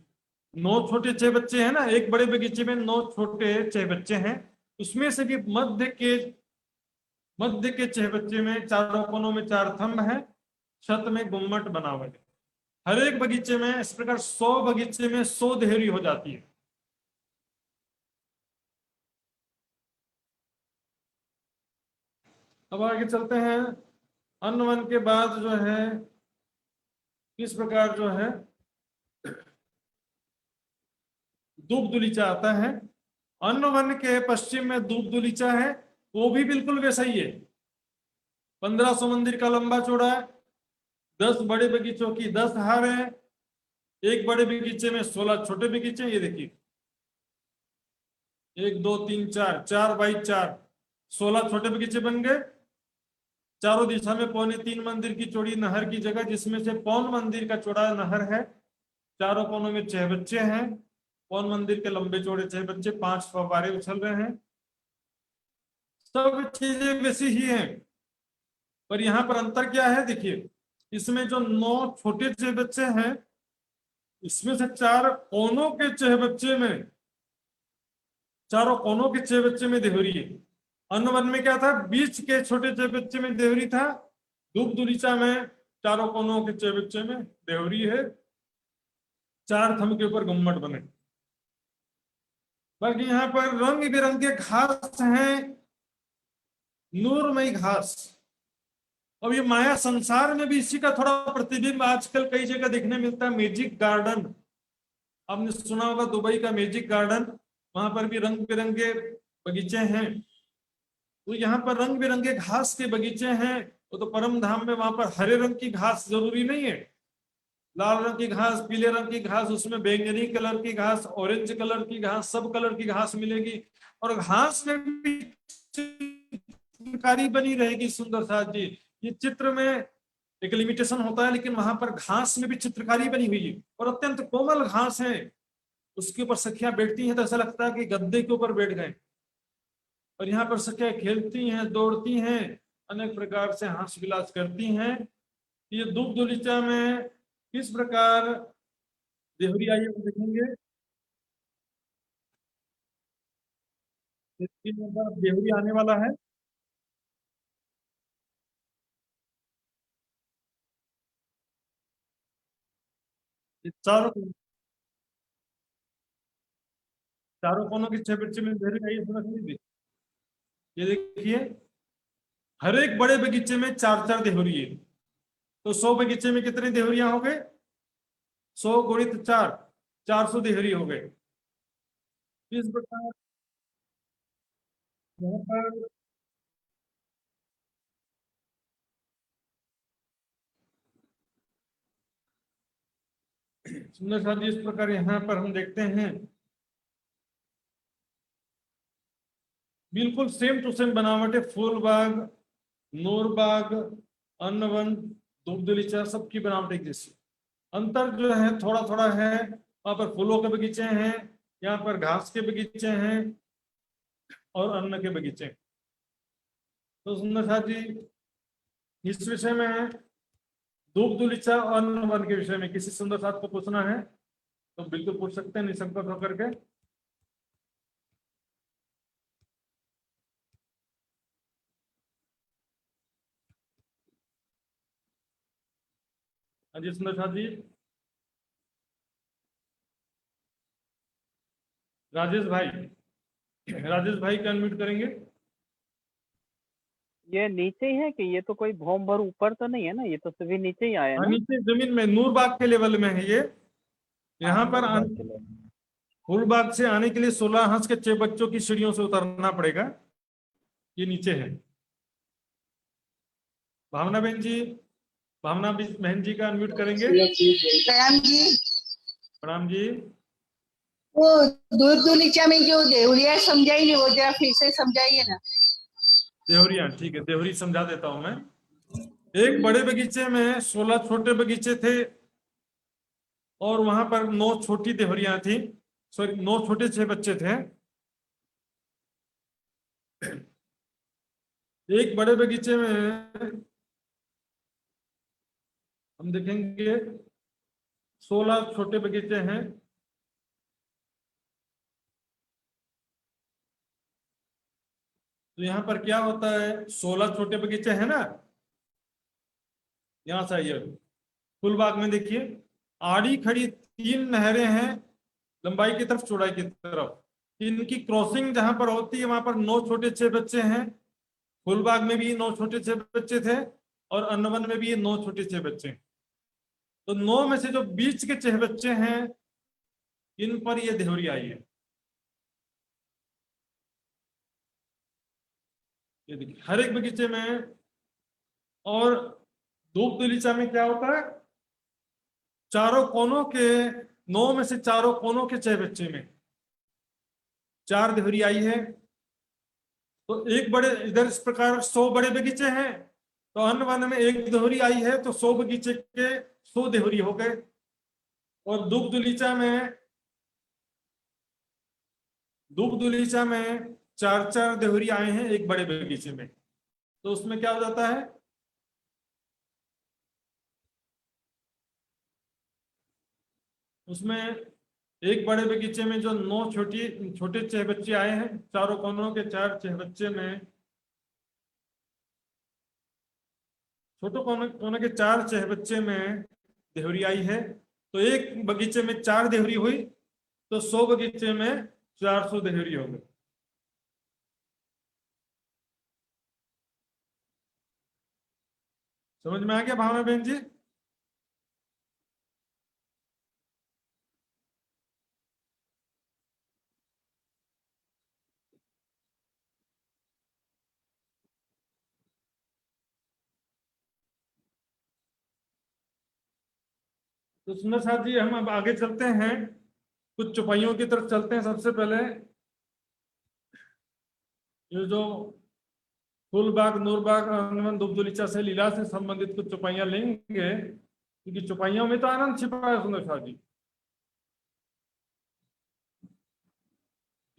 9 छोटे चहबच्चे हैं ना, एक बड़े बगीचे में 9 छोटे चहबच्चे हैं, उसमें से भी मध्य के चहबच्चे में चारों कोनों में 4 थंब है, छत में गुम्मट बना हुआ है। हर एक बगीचे में इस प्रकार 100 बगीचे में 100 देहरी हो जाती है। अब आगे चलते हैं। अन्न वन के बाद जो है किस प्रकार जो है दूब दुलीचा आता है। अन्न वन के पश्चिम में दूब दुलीचा है, वो भी बिल्कुल वैसा ही है। 1500 मंदिर का लंबा चौड़ा है, 10 बड़े बगीचों की 10 हार है, एक बड़े बगीचे में 16 छोटे बगीचे। ये देखिए 1 2 3 4, 4 बाई 4, 16 छोटे बगीचे बन गए। चारों दिशा में 3.25 मंदिर की चौड़ी नहर की जगह, जिसमें से पौन मंदिर का चौड़ा नहर है। चारों कोनों में चहबच्चे हैं, पौन मंदिर के लंबे चौड़े चहबच्चे, 5 फव्वारे उछल रहे हैं। सब चीजें वैसी ही हैं, पर यहाँ पर अंतर क्या है देखिए, इसमें जो 9 छोटे चहबच्चे हैं, इसमें से 4 कोनों के चहबच्चे में, चारों कोनों के चहबच्चे में देहुरी है। अन्न वन में क्या था, बीच के छोटे चौबच्चे में देवरी था, धूप दुलीचा में चारों कोनों के चौबच्चे में देवरी है, चार थंब के ऊपर गुम्मट बने। बाकी यहाँ पर रंग बिरंगे घास हैं, नूरमय घास। अब ये माया संसार में भी इसी का थोड़ा प्रतिबिंब आजकल कई जगह देखने मिलता है। मैजिक गार्डन, आपने सुना होगा दुबई का मैजिक गार्डन, वहां पर भी रंग बिरंगे बगीचे हैं। तो यहाँ पर रंग बिरंगे घास के बगीचे हैं। तो परम धाम में वहां पर हरे रंग की घास जरूरी नहीं है, लाल रंग की घास, पीले रंग की घास, उसमें बैंगनी कलर की घास, ऑरेंज कलर की घास, सब कलर की घास मिलेगी। और घास में भी चित्रकारी बनी रहेगी। सुंदर साथ जी, ये चित्र में एक लिमिटेशन होता है, लेकिन वहां पर घास में भी चित्रकारी बनी हुई है और अत्यंत कोमल घास है। उसके ऊपर सखियां बैठती हैं तो ऐसा लगता है कि गद्दे के ऊपर बैठ गए। और यहाँ पर सखियां खेलती हैं, दौड़ती हैं, अनेक प्रकार से हास विलास करती हैं। ये दुग्ध दुलीचा में किस प्रकार देहरी आई है वो देखेंगे। देहरी आने वाला है। ये चारों कोनों के छह बच्चे में देहरी आई है, सुना सुनी। ये देखिए, हर एक बड़े बगीचे में चार चार देहरी है। तो 100 बगीचे में कितनी देहरियां हो गए, 100 गुणित 4, 400 देहरी हो गए। इस प्रकार यहाँ पर सुंदर साथ जी, इस प्रकार यहाँ पर हम देखते हैं बिल्कुल सेम टू सेम बनावट है। फूलबाग, नूरबाग, अन्नवन, दुग्धलीचा, सबकी बनावट एक जैसी। अंतर जो है थोड़ा थोड़ा है, वहां पर फूलों के बगीचे हैं, यहाँ पर घास के बगीचे हैं और अन्न के बगीचे। तो सुंदर साथ जी, इस विषय में दुग्धलीचा और अन्न वन के विषय में किसी सुंदर साथ को पूछना है तो बिल्कुल पूछ सकते हैं निसंकोच होकर के। अजय सुंदर साथ जी, राजेश भाई, राजेश भाई का अनम्यूट करेंगे। ये नीचे ही है कि ये तो कोई भौम भर ऊपर तो नहीं है ना, ये तो सभी नीचे ही आया हाँ, ना। नीचे जमीन में नूरबाग के लेवल में है ये। यहाँ पर फूलबाग से आने के लिए 16 हंस के 6 बच्चों की सीढ़ियों से उतरना पड़ेगा। ये नीचे है। भावना बहन जी, भावना बहन जी का अनम्यूट करेंगे। प्रणाम जी। प्रणाम जी। वो दूर दुलीचा में जो देवरिया समझाई नहीं, वो जरा फिर से समझाइए ना। देहरिया, ठीक है, देहरी समझा देता हूं मैं। एक बड़े बगीचे में 16 छोटे बगीचे थे और वहां पर 9 छोटी देहरियां थी। सॉरी, 9 छोटे 6 बच्चे थे। एक बड़े बगीचे में हम देखेंगे 16 छोटे बगीचे हैं। तो यहाँ पर क्या होता है, 16 छोटे बगीचे हैं ना। यहां से आइए, फुलबाग में देखिए, आड़ी खड़ी 3 नहरें हैं, लंबाई की तरफ चौड़ाई की तरफ। इनकी क्रॉसिंग जहां पर होती है वहां पर 9 छोटे 6 बच्चे हैं। फुलबाग में भी 9 छोटे 6 बच्चे थे और अन्नवन में भी 9 छोटे 6 बच्चे। तो 9 में से जो बीच के 6 बच्चे हैं, इन पर ये देहरी आई है। ये देखिए, हर एक बगीचे में। और धूप दलीचा में क्या होता है, चारों कोनों के 9 में से चारों कोनों के 6 बच्चे में 4 देहरी आई है। तो एक बड़े, इधर इस प्रकार 100 बड़े बगीचे हैं, तो अन्न वन में एक देहरी आई है, तो 100 बगीचे के 100 देहरी हो गए। और दुग्ध दुलीचा में 4 4 देहरी आए हैं एक बड़े बगीचे में। तो उसमें क्या हो जाता है, उसमें एक बड़े बगीचे में जो 9 छोटे 6 बच्चे आए हैं, चारों कोनों के 4 6 बच्चे में छोटे कोने के 4 चहबच्चे में देहरी आई है, तो एक बगीचे में 4 देहरी हुई, तो 100 बगीचे में 400 देहरी हो गए। समझ में आ गया भावना बहन जी? तो सुंदर साथ जी, हम अब आगे चलते हैं, कुछ चौपाइयों की तरफ चलते हैं। सबसे पहले ये जो फूलबाग, नूरबाग, आनंद, दुबदुलिचा से लीला से संबंधित कुछ चौपाइयां लेंगे, क्योंकि चौपाइयों में तो आनंद छिपा है सुंदर साथ जी।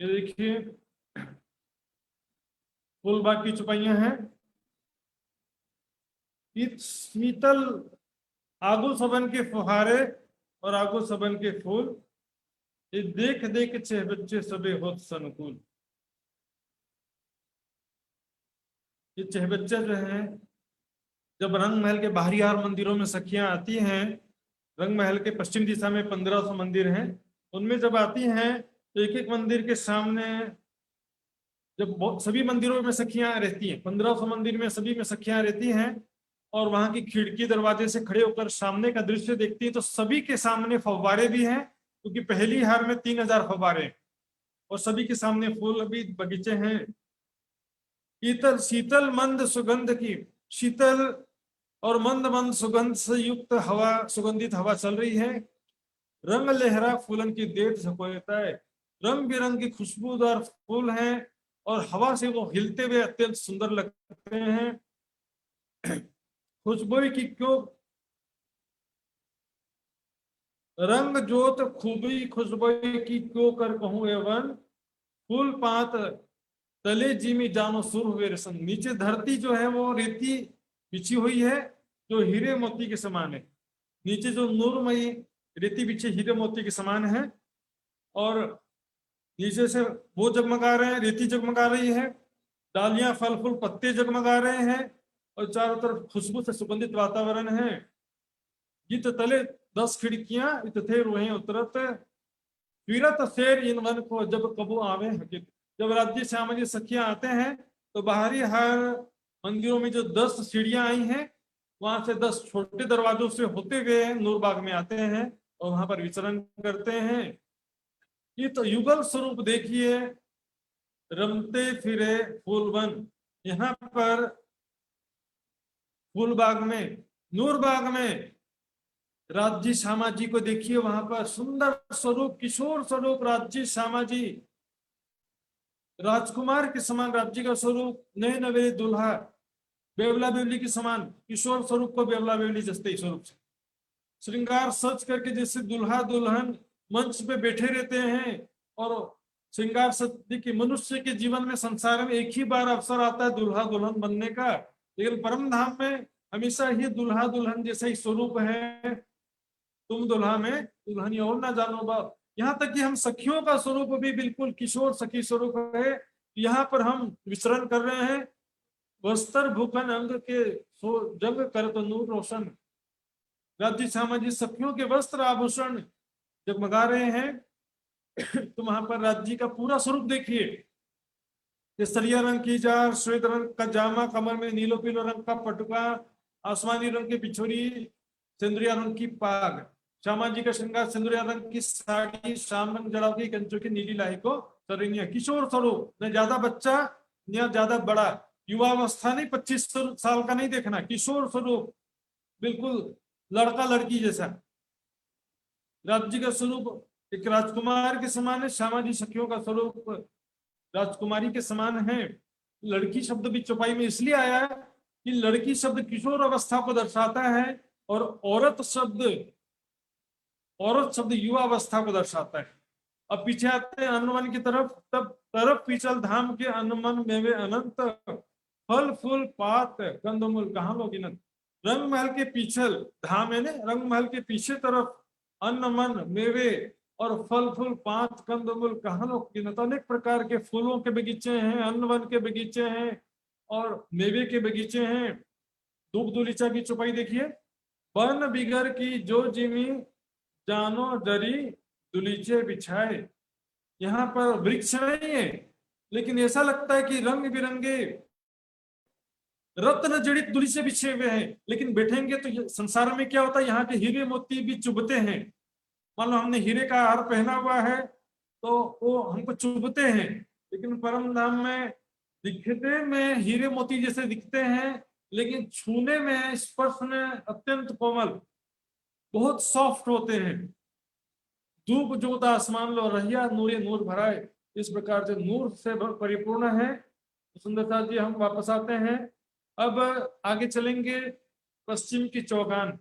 ये देखिए फूलबाग की चौपाइयां हैं। शीतल आगो सबन के फुहारे और आगो सबन के फूल, ये देख देख छह बच्चे सबे होत सनुकूल। ये छह बच्चे जो हैं, जब रंग महल के बाहरी हार मंदिरों में सखियां आती हैं, रंग महल के पश्चिम दिशा में 1500 मंदिर हैं, उनमें जब आती हैं तो एक एक मंदिर के सामने, जब सभी मंदिरों में सखियां रहती हैं, 1500 मंदिर में सभी में सखियां रहती हैं, और वहां की खिड़की दरवाजे से खड़े होकर सामने का दृश्य देखती है, तो सभी के सामने फव्वारे भी हैं, क्योंकि पहली हार में 3000 फव्वारे, और सभी के सामने फूल भी बगीचे हैं। शीतल शीतल मंद सुगंध की, शीतल और मंद मंद सुगंध से युक्त हवा, सुगंधित हवा चल रही है। रंग लहरा फूलन की देर झकोता है, रंग बिरंगी खुशबूदार फूल हैं, और हवा से वो हिलते हुए अत्यंत सुंदर लगते हैं। खुशबू की क्यों रंग जोत खूबी, खुशबू की क्यों कर कहूं एवन, फूल पात तले जिमी जानो सुर हुए रसन। नीचे धरती जो है वो रेती बिछी हुई है, जो हीरे मोती के समान है। नीचे जो नूरमयी रेती बिछी हीरे मोती के समान है, और नीचे से वो जगमगा रहे हैं, रेती जगमगा रही है, डालियां, फल फूल, पत्ते जगमगा रहे हैं, और चारों तरफ खुशबू से सुगंधित वातावरण है। गीत तले 10 खिड़कियां इत थे रोहे उतरत, फिरत शेर इन वन को जब कबू आवे हकीकत। जब राज्य श्यामा जी सखियां आते हैं, तो बाहरी हर मंदिरों में जो 10 सीढ़ियां आई हैं, वहां से 10 छोटे दरवाजों से होते हुए नूरबाग में आते हैं, और वहां पर विचरण करते हैं। ये तो युगल स्वरूप देखिए, रमते फिरे फूलवन। यहाँ पर फूलबाग में, नूरबाग में राज्य श्यामा जी को देखिए, वहां पर सुंदर स्वरूप, किशोर स्वरूप राज्य श्यामा जी, राजकुमार के समान राज्य का स्वरूप, नए नवे दुल्हा, बेवला बेवली के समान किशोर स्वरूप को बेवला बेवली जस्ते स्वरूप से श्रृंगार सच करके, जैसे दुल्हा दुल्हन मंच पे बैठे रहते हैं, और श्रृंगार सच देखिए, मनुष्य के जीवन में, संसार में एक ही बार अवसर आता है दुल्हा दुल्हन बनने का, लेकिन परम धाम में हमेशा ही दुल्हा दुल्हन जैसा ही स्वरूप है। तुम दुल्हा में दुल्हन और ना जानो बाप। यहाँ तक कि हम सखियों का स्वरूप भी बिल्कुल किशोर सखी स्वरूप है। यहाँ पर हम विचरण कर रहे हैं। वस्त्र भूखन अंग के सो जंग कर तो नूर रोशन। राज्य श्यामा जी सखियों के वस्त्र आभूषण जगमगा रहे हैं। तो वहां पर राज्य का पूरा स्वरूप देखिए, केसरिया रंग की जार, श्वेत रंग का जामा, कमर में नीलो पीलो रंग का पटुका, आसमानी रंग की बिछोरी, सिंदूरिया रंग की पाग। श्यामा जी का श्रृंगार सिंदूरिया रंग की साड़ी, शाम रंग जड़ाव की कंचों की नीली लाई को सरिनिया। किशोर स्वरूप, न ज्यादा बच्चा न ज्यादा बड़ा, युवावस्था नहीं, 25 साल का नहीं देखना, किशोर स्वरूप, बिल्कुल लड़का लड़की जैसा। राज्य का स्वरूप एक राजकुमार के समान है। श्यामा जी सखियों का स्वरूप राजकुमारी के समान है। लड़की शब्द भी चौपाई में इसलिए आया है कि लड़की शब्द किशोर अवस्था को दर्शाता है, और औरत शब्द युवा अवस्था को दर्शाता है। अब पीछे आते हैं अन्नवन की तरफ। तब तरफ पीछल धाम के अन्नमन मेवे अनंत, फल फूल पात कंदमूल कहाँ लोग गिनत। रंग महल के पीछल धाम है ना, रंग महल के पीछे तरफ अन्न मन मेवे और फल फूल पात कंदमूल कहाँ लोग गिनत। अनेक प्रकार के फूलों के बगीचे हैं, अन्न वन के बगीचे हैं, और मेवे के बगीचे हैं। दूब दुलीचा की चौपाई देखिए, बन बिगर की जो जिमी जानो दरी दुलीचे बिछाए। यहाँ पर वृक्ष नहीं है, लेकिन ऐसा लगता है कि रंग बिरंगे रत्न जड़ित दुलीचे बिछे हुए हैं। लेकिन बैठेंगे तो संसार में क्या होता है, यहाँ के हीरे मोती भी चुभते हैं। मान लो हमने हीरे का हार पहना हुआ है तो वो हमको चुभते हैं, लेकिन परम धाम में दिखते में हीरे मोती जैसे दिखते हैं, लेकिन छूने में, स्पर्श में अत्यंत कोमल, बहुत सॉफ्ट होते हैं। धूप जोत आसमान लो रहिया नूरे नूर भराए, इस प्रकार से नूर से परिपूर्ण है। सुंदरता जी हम वापस आते हैं, अब आगे चलेंगे। पश्चिम की चौगान।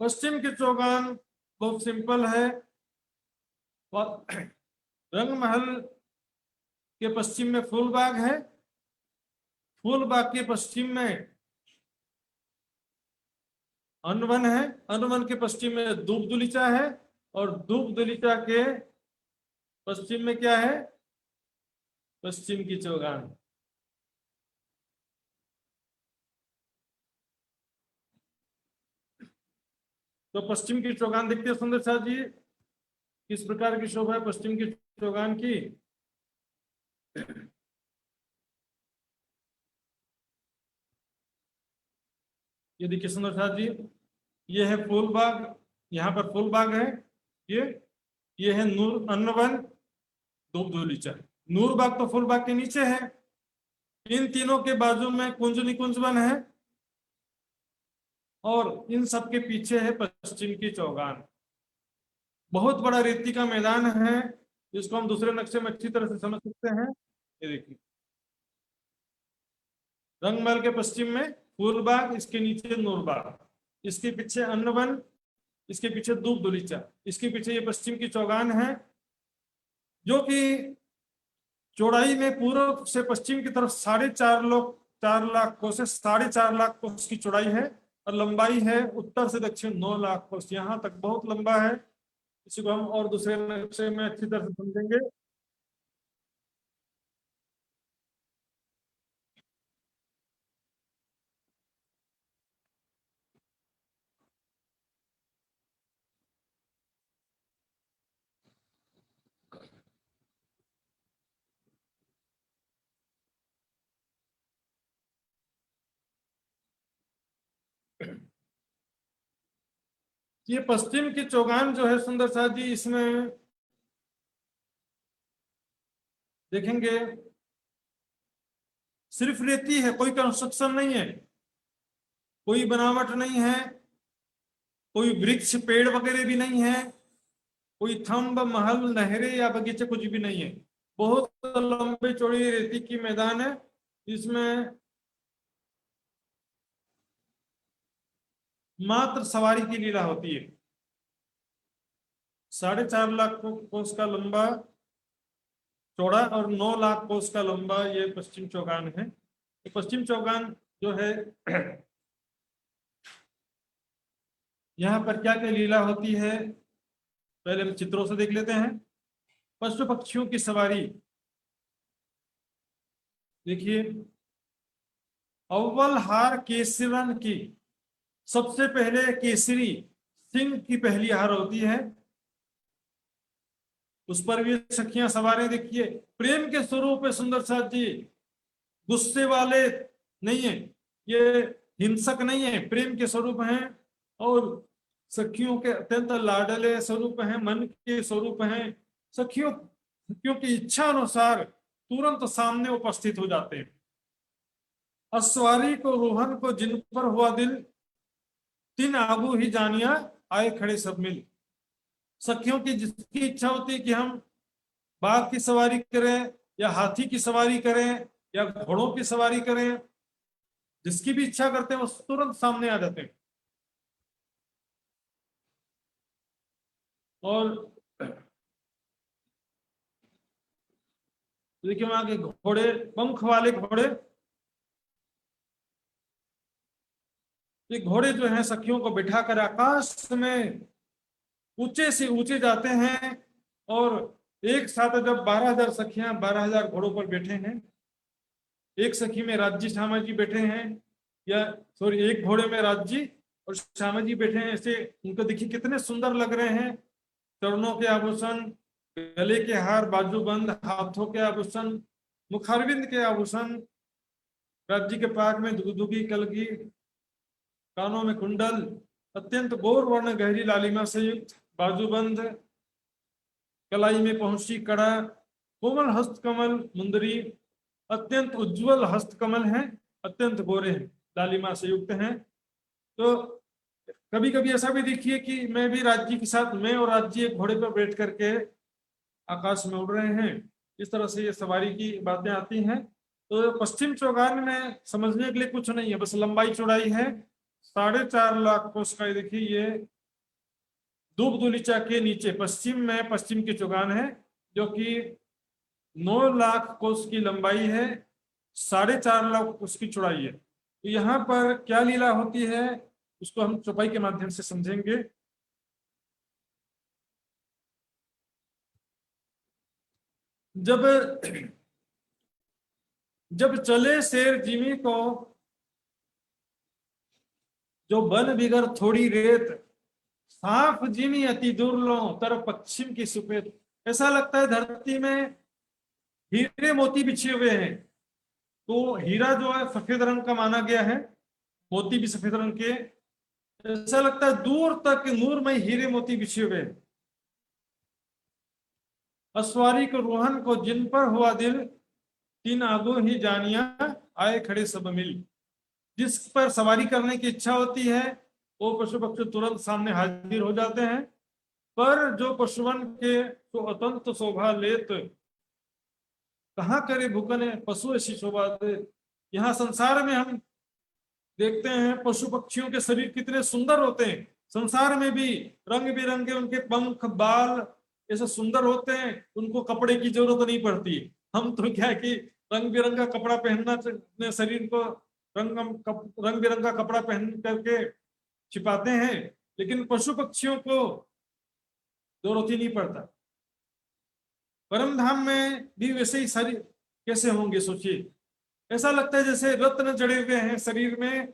पश्चिम की चौगान बहुत सिंपल है। रंग महल के पश्चिम में फूलबाग है, फूलबाग के पश्चिम में अनवन है, अनवन के पश्चिम में दूब दुलीचा है, और दूब दुलीचा के पश्चिम में क्या है, पश्चिम की चौगान। तो पश्चिम की चौगान देखते हैं सुंदर साथ जी, किस प्रकार की शोभा है पश्चिम की चौगान की। ये देखिए सुंदर साथ जी, ये है फूलबाग, यहाँ पर फूलबाग है, ये है नूर अन्नवन दूब दुलीचा। नूरबाग तो फूलबाग के नीचे है, इन तीनों के बाजू में कुंज निकुंज वन है, और इन सब के पीछे है पश्चिम की चौगान। बहुत बड़ा रेती का मैदान है, जिसको हम दूसरे नक्शे में अच्छी तरह से समझ सकते हैं। ये देखिए, रंगमहल के पश्चिम में फूलबाग, इसके नीचे नूरबाग, इसके पीछे अन्नवन, इसके पीछे दूब दुलीचा, इसके पीछे ये पश्चिम की चौगान है, जो कि चौड़ाई में पूर्व से पश्चिम की तरफ 4.5 लाख कोस से 4.5 लाख कोस की चौड़ाई है, और लंबाई है उत्तर से दक्षिण 9 लाख कोस। यहाँ तक बहुत लंबा है, इसी को हम और दूसरे नक्शे में अच्छी तरह से समझेंगे। ये पश्चिम की चौगान जो है सुंदर साथ जी, इसमें देखेंगे सिर्फ रेती है, कोई कंस्ट्रक्शन नहीं है, कोई बनावट नहीं है, कोई वृक्ष पेड़ वगैरह भी नहीं है, कोई थंब महल नहरें या बगीचे कुछ भी नहीं है। बहुत लंबे चौड़ी रेती की मैदान है, इसमें मात्र सवारी की लीला होती है। 4.5 लाख कोस का लंबा चौड़ा और 9 लाख कोस का लंबा ये पश्चिम चौगान है। तो पश्चिम चौगान जो है, यहाँ पर क्या क्या लीला होती है पहले हम चित्रों से देख लेते हैं। पशु पक्षियों की सवारी देखिए, अव्वल हार केसरन की, सबसे पहले केसरी सिंह की पहली हार होती है, उस पर भी सखियां सवारें देखिए। प्रेम के स्वरूप है सुंदर साथ जी, गुस्से वाले नहीं है, ये हिंसक नहीं है, प्रेम के स्वरूप हैं, और सखियों के अत्यंत लाडले स्वरूप हैं, मन के स्वरूप हैं। सखियों की इच्छा अनुसार तुरंत सामने उपस्थित हो जाते हैं। अस्वारी को रोहन को जिन पर हुआ दिल, तीन आगू ही जानिया आए खड़े सब मिल। सखियों की जिसकी इच्छा होती है कि हम बाघ की सवारी करें या हाथी की सवारी करें या घोड़ों की सवारी करें, जिसकी भी इच्छा करते हैं वो तुरंत सामने आ जाते हैं। और देखिए वहां के घोड़े, पंख वाले घोड़े, ये घोड़े जो हैं सखियों को बिठाकर आकाश में ऊंचे से ऊंचे जाते हैं, और एक साथ जब 12,000 सखियां 12,000 घोड़ों पर बैठे हैं, एक सखी में राज्य श्यामा जी बैठे हैं, या सॉरी एक घोड़े में राज जी और श्यामा जी बैठे हैं ऐसे, उनको देखिए कितने सुंदर लग रहे हैं। चरणों के आभूषण, गले के हार, बाजूबंद, हाथों के आभूषण, मुखारविंद के आभूषण, राज जी के पाक में दुगदुगी कलगी, कानों में कुंडल, अत्यंत गौर वर्ण गहरी लालिमा से युक्त बाजूबंद, कलाई में पहुंची कड़ा, कोमल हस्तकमल मुंदरी, अत्यंत उज्जवल हस्तकमल हैं, अत्यंत गोरे हैं, लालिमा से युक्त हैं। तो कभी कभी ऐसा भी देखिए कि मैं भी राज्य के साथ, मैं और राज्य एक घोड़े पर बैठ करके आकाश में उड़ रहे हैं, इस तरह से ये सवारी की बातें आती हैं। तो पश्चिम चौगान में समझने के लिए कुछ नहीं है, बस लंबाई चौड़ाई है 4.5 लाख कोस का। देखिए ये दुबदुलिचा के नीचे पश्चिम में पश्चिम की चौगान है, जो कि 9 लाख कोस की लंबाई है, 4.5 लाख उसकी चौड़ाई है। तो यहाँ पर क्या लीला होती है उसको हम चौपाई के माध्यम से समझेंगे। जब चले शेर जिमी को, जो बन बिगर थोड़ी रेत, साफ जिमी अति दूर लो तर पश्चिम की सुपेत। ऐसा लगता है धरती में हीरे मोती बिछे हुए हैं। तो हीरा जो है सफेद रंग का माना गया है, मोती भी सफेद रंग के। ऐसा लगता है दूर तक नूरमय हीरे मोती बिछे हुए हैं। अस्वारी को रोहन को जिन पर हुआ दिल, तीन आगो ही जानिया आए खड़े सब मिल। जिस पर सवारी करने की इच्छा होती है वो पशु पक्षी तुरंत सामने हाजिर हो जाते हैं। पर जो पशुवन के तो अतंत शोभा लेत, कहाँ करे भूकने पशु ऐसी शोभा दे। यहाँ संसार में हम देखते हैं पशु पक्षियों के शरीर कितने सुंदर होते हैं। संसार में भी रंग बिरंगे उनके पंख बाल ऐसे सुंदर होते हैं, उनको कपड़े की जरूरत नहीं पड़ती। हम तो क्या है कि रंग बिरंगा कपड़ा पहनना, अपने शरीर को रंग बिरंगा कपड़ा पहन करके छिपाते हैं, लेकिन पशु पक्षियों को जरूरत ही नहीं पड़ता। परम धाम में भी वैसे ही शरीर कैसे होंगे सोचिए। ऐसा लगता है जैसे रत्न जड़े हुए हैं शरीर में।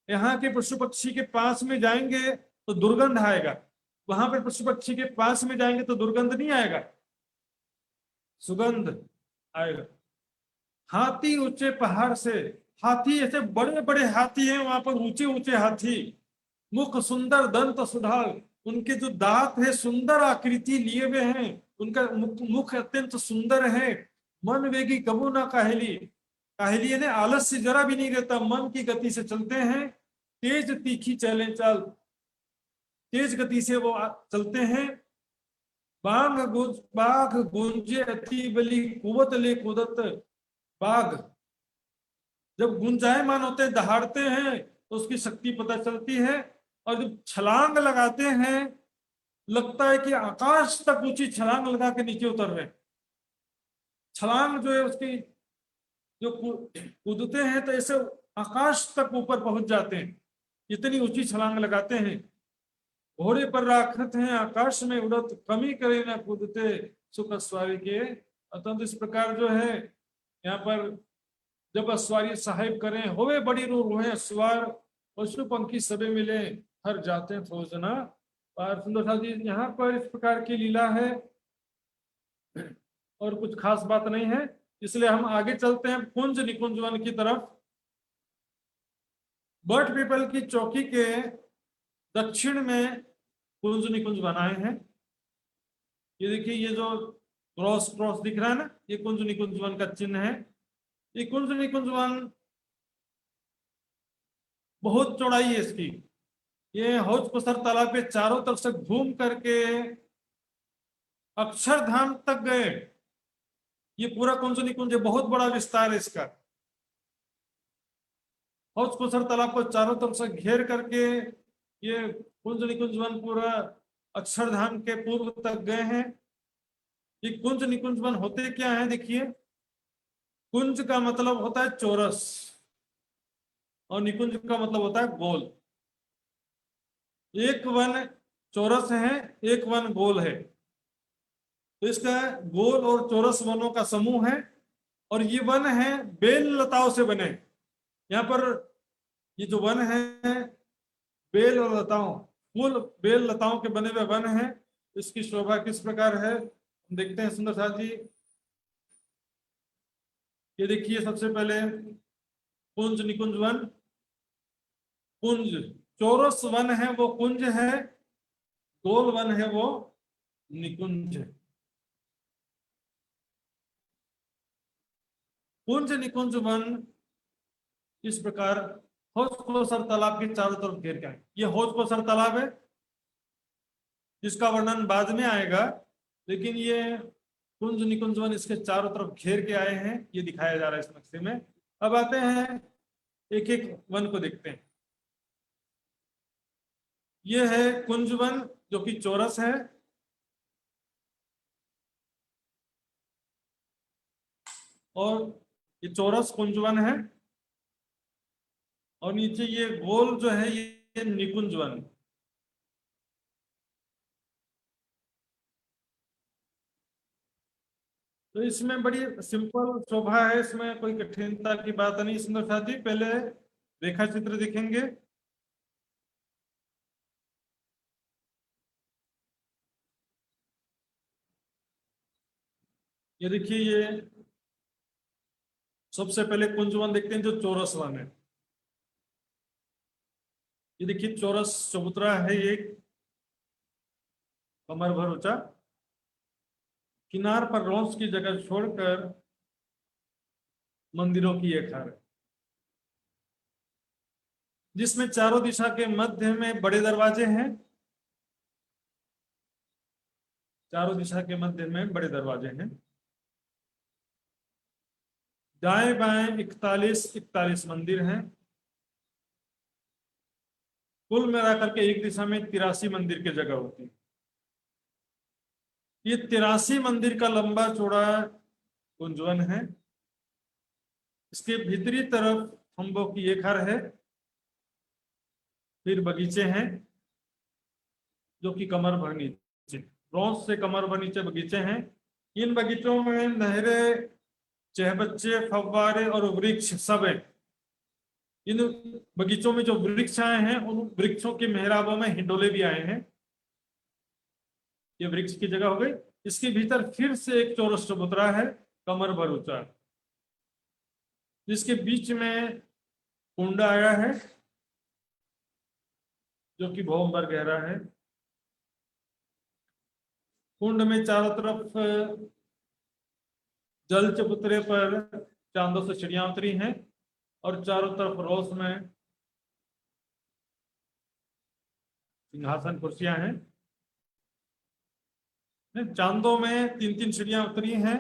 यहाँ के पशु पक्षी के पास में जाएंगे तो दुर्गंध आएगा, वहां पर पशु पक्षी के पास में जाएंगे तो दुर्गंध नहीं आएगा, सुगंध आएगा। हाथी ऊंचे पहाड़ से, हाथी ऐसे बड़े बड़े हाथी हैं वहां पर, ऊंचे ऊंचे हाथी। मुख सुंदर दंत सुधार, उनके जो दांत है सुंदर आकृति लिए हुए हैं, उनका मुख अत्यंत सुंदर है। मन वेगी कबू ना काहेली, काहेली यानी आलस्य जरा भी नहीं रहता, मन की गति से चलते हैं। तेज तीखी चले चाल, तेज गति से वो चलते हैं। बाघ गुंजे अति बली कुवत ले कुदत, बाघ जब गुंजायमान होते हैं, दहाड़ते हैं तो उसकी शक्ति पता चलती है। और जब छलांग लगाते हैं लगता है कि आकाश तक ऊंची छलांग लगा के नीचे उतर रहे। छलांग जो है उसकी जो कूदते हैं तो ऐसे आकाश तक ऊपर पहुंच जाते हैं, इतनी ऊंची छलांग लगाते हैं। घोड़े पर राखत हैं आकाश में उड़त, कमी करे ना कूदते सुख अस्वारी के। अतंत इस प्रकार जो है यहाँ पर जब अस्वारी साहिब करें, होवे बड़ी रूह हुए अस्वार, पशु पंखी सबे मिले हर जाते फौजना पार। सुंदर जी यहाँ पर इस प्रकार की लीला है और कुछ खास बात नहीं है, इसलिए हम आगे चलते हैं कुंज निकुंज वन की तरफ। बट पीपल की चौकी के दक्षिण में कुंज निकुंज बनाए हैं। ये देखिए, ये जो क्रॉस क्रॉस दिख रहा है ना, ये कुंज निकुंज वन का चिन्ह है। ये कुंज निकुंज वन बहुत चौड़ाई है इसकी। ये हौज पसर तालाब पे चारों तरफ से घूम करके अक्षरधाम तक गए। ये पूरा कुंज निकुंज बहुत बड़ा विस्तार है इसका। हौज पसर तालाब को चारों तरफ से घेर करके ये कुंज निकुंज वन पूरा अक्षरधाम के पूर्व तक गए हैं। ये कुंज निकुंज वन होते क्या है देखिए, कुंज का मतलब होता है चौरस और निकुंज का मतलब होता है गोल। एक वन चौरस है, एक वन गोल है, तो इसका गोल और चौरस वनों का समूह है। और ये वन है बेल लताओं से बने। यहाँ पर ये जो वन है बेल और लताओं, फूल बेल लताओं के बने हुए वन है। इसकी शोभा किस प्रकार है हम देखते हैं सुंदर साथ जी। ये देखिए सबसे पहले कुंज निकुंज वन। कुंज चौरस वन है वो कुंज है, गोल वन है वो निकुंज है। कुंज निकुंज वन इस प्रकार हौज कोसर तालाब के चारों तरफ घेर के आए। ये हौज कोसर तालाब है जिसका वर्णन बाद में आएगा, लेकिन ये कुंज निकुंज वन इसके चारों तरफ घेर के आए हैं, ये दिखाया जा रहा है इस नक्शे में। अब आते हैं एक एक वन को देखते हैं। ये है कुंज वन जो कि चौरस है, और ये चौरस कुंज वन है। और नीचे ये गोल जो है ये निकुंज वन। तो इसमें बड़ी सिंपल शोभा है, इसमें कोई कठिनता की बात नहीं। सुंदर साथी पहले रेखा चित्र दिखेंगे। ये देखिए ये सबसे पहले कुंज वन देखते हैं जो चौरस वन है। ये देखिए चौरस चबूतरा है, ये कमर भर ऊंचा। किनार पर रोज की जगह छोड़कर मंदिरों की एक हार है, जिसमें चारों दिशा के मध्य में बड़े दरवाजे हैं। चारों दिशा के मध्य में बड़े दरवाजे हैं। दाएं बाएं 41 मंदिर हैं। कुल मिलाकर के एक दिशा में 83 मंदिर की जगह होती है। ये 83 मंदिर का लंबा चौड़ा कुंजवन है। इसके भीतरी तरफ खंभों की एक हार है, फिर बगीचे हैं जो कि कमर भर नीचे, ब्रॉन्ज से कमर भर नीचे बगीचे हैं। इन बगीचों में नहरें, चहबच्चे, फव्वारे और वृक्ष सब है। इन बगीचों में जो वृक्ष आए हैं उन वृक्षों के मेहराबों में हिंडोले भी आए हैं। ये वृक्ष की जगह हो गई। इसके भीतर फिर से एक चौरस चबूतरा है, कमर भर ऊंचा, जिसके बीच में कुंड आया है जो कि भौम भर गहरा है। कुंड में चारों तरफ जल चबूतरे पर चांदों से चिड़िया उतरी हैं और चारों तरफ रोस में सिंहासन कुर्सियां हैं। चांदों में 3-3 चिड़िया उतरी हैं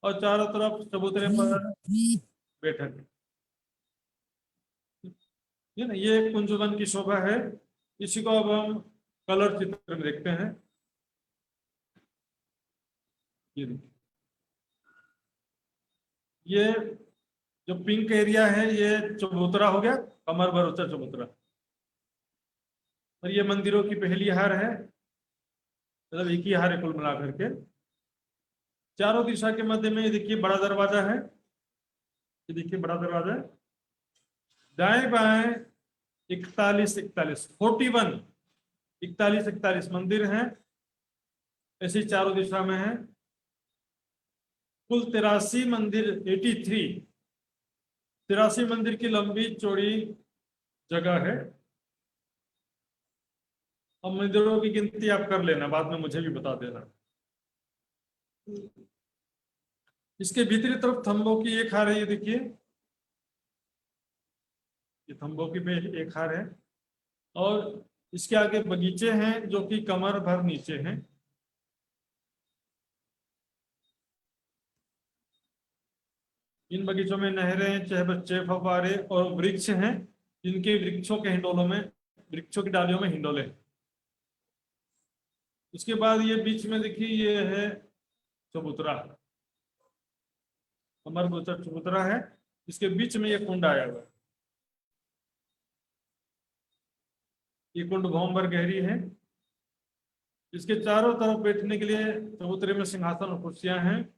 और चारों तरफ चबूतरे पर बैठक है। ये कुंजवन की शोभा है। इसी को अब हम कलर चित्र में देखते हैं। ये जो पिंक एरिया है ये चबूतरा हो गया, कमर भर ऊंचा चबूतरा। और ये मंदिरों की पहली हार है, मतलब एक ही हार है कुल मिलाकर के। चारों दिशा के मध्य में ये देखिए बड़ा दरवाजा है। ये देखिए बड़ा दरवाजा है। दाएं बाएं 41 मंदिर हैं, ऐसे चारों दिशा में है। कुल 83 मंदिर, 83 मंदिर की लंबी चौड़ी जगह है। अब मंदिरों की गिनती आप कर लेना, बाद में मुझे भी बता देना। इसके भीतरी तरफ थंबों की एक हार है। ये देखिए ये थंबों की पे एक हार है और इसके आगे बगीचे हैं जो कि कमर भर नीचे हैं। इन बगीचों में नहरें, चहबच्चे, फव्वारे और वृक्ष हैं, जिनके वृक्षों के हिंडोलों में, वृक्षों की डालियों में हिंडोले हैं। उसके बाद ये बीच में देखिए ये है चबूतरा, कमर गोचर चबूतरा है। इसके बीच में ये कुंड आया हुआ है। ये कुंड भौम भर गहरी है। इसके चारों तरफ बैठने के लिए चबूतरे में सिंहासन और कुर्सियां हैं।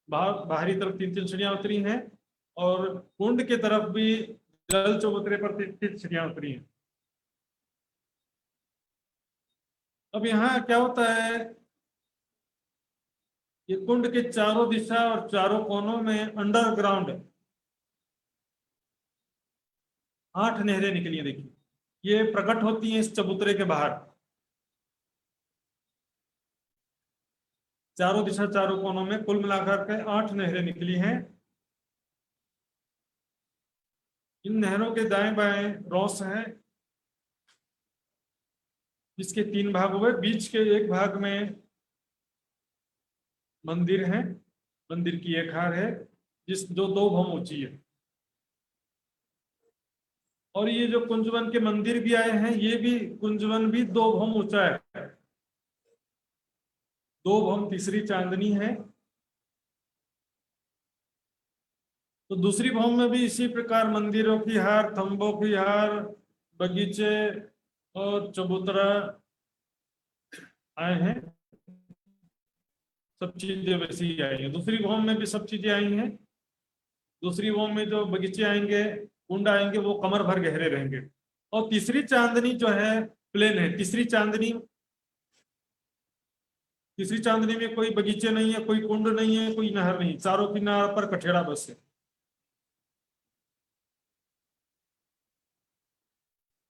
बाहरी तरफ 3-3 सीढ़ियां उतरी हैं और कुंड के तरफ भी जल चबूतरे पर 33 चिड़िया उतरी हैं। अब यहाँ क्या होता है, ये कुंड के चारों दिशा और चारों कोनों में अंडरग्राउंड 8 नहरें निकली हैं। देखिए, ये प्रकट होती हैं इस चबूतरे के बाहर। चारों दिशा चारों कोनों में कुल मिलाकर के 8 नहरें निकली हैं। इन नहरों के दाएं बाएं रॉस हैं, जिसके 3 भाग हुए। बीच के एक भाग में मंदिर है, मंदिर की एक हार है जो 2 भौम ऊंची है। और ये जो कुंजवन के मंदिर भी आए हैं, ये भी कुंजवन भी 2 भौम ऊंचा है। 2 भौम तीसरी चांदनी है। तो दूसरी भौम में भी इसी प्रकार मंदिरों की हार, थंबों की हार, बगीचे और चबूतरा आए हैं। सब चीजें वैसी ही आई हैं। दूसरी भौम में भी सब चीजें आई हैं। दूसरी भौम में जो बगीचे आएंगे, कुंड आएंगे, वो कमर भर गहरे रहेंगे। और तीसरी चांदनी जो है प्लेन है। तीसरी चांदनी में कोई बगीचे नहीं है, कोई कुंड नहीं है, कोई नहर नहीं, चारों किनारों पर कठेड़ा बस है।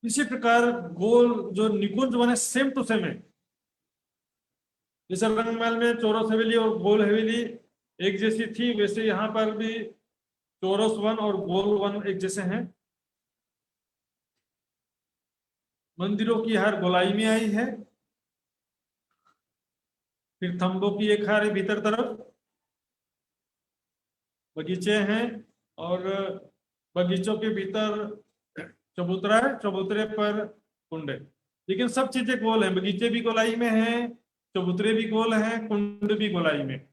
इसी प्रकार गोल जो निकुंज बने सेम टू सेम है। जैसे रंगमहल में चौरस हवेली और गोल हवेली एक जैसी थी, वैसे यहाँ पर भी चौरस वन और गोल वन एक जैसे हैं। मंदिरों की हार गोलाई में आई है। फिर थंबों की एक हार है भीतर तरफ। बगीचे हैं और बगीचों के भीतर चबूतरा है, चबूतरे पर कुंड है। लेकिन सब चीजें गोल हैं। बगीचे भी गोलाई में हैं, चबूतरे भी गोल हैं, कुंड भी गोलाई में।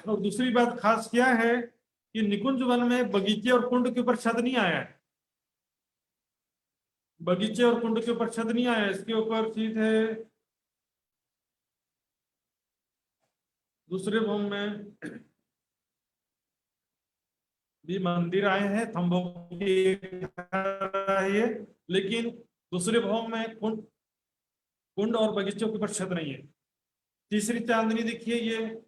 और दूसरी बात खास क्या है कि निकुंज वन में बगीचे और कुंड के ऊपर छत नहीं आया है। बगीचे और कुंड के ऊपर छत नहीं आया है, इसके ऊपर सीधे दूसरे भवन में भी मंदिर आए हैं, थंबों की आई है। लेकिन दूसरे भवन में कुंड और बगीचों के ऊपर छत नहीं है। तीसरी चांदनी देखिए, ये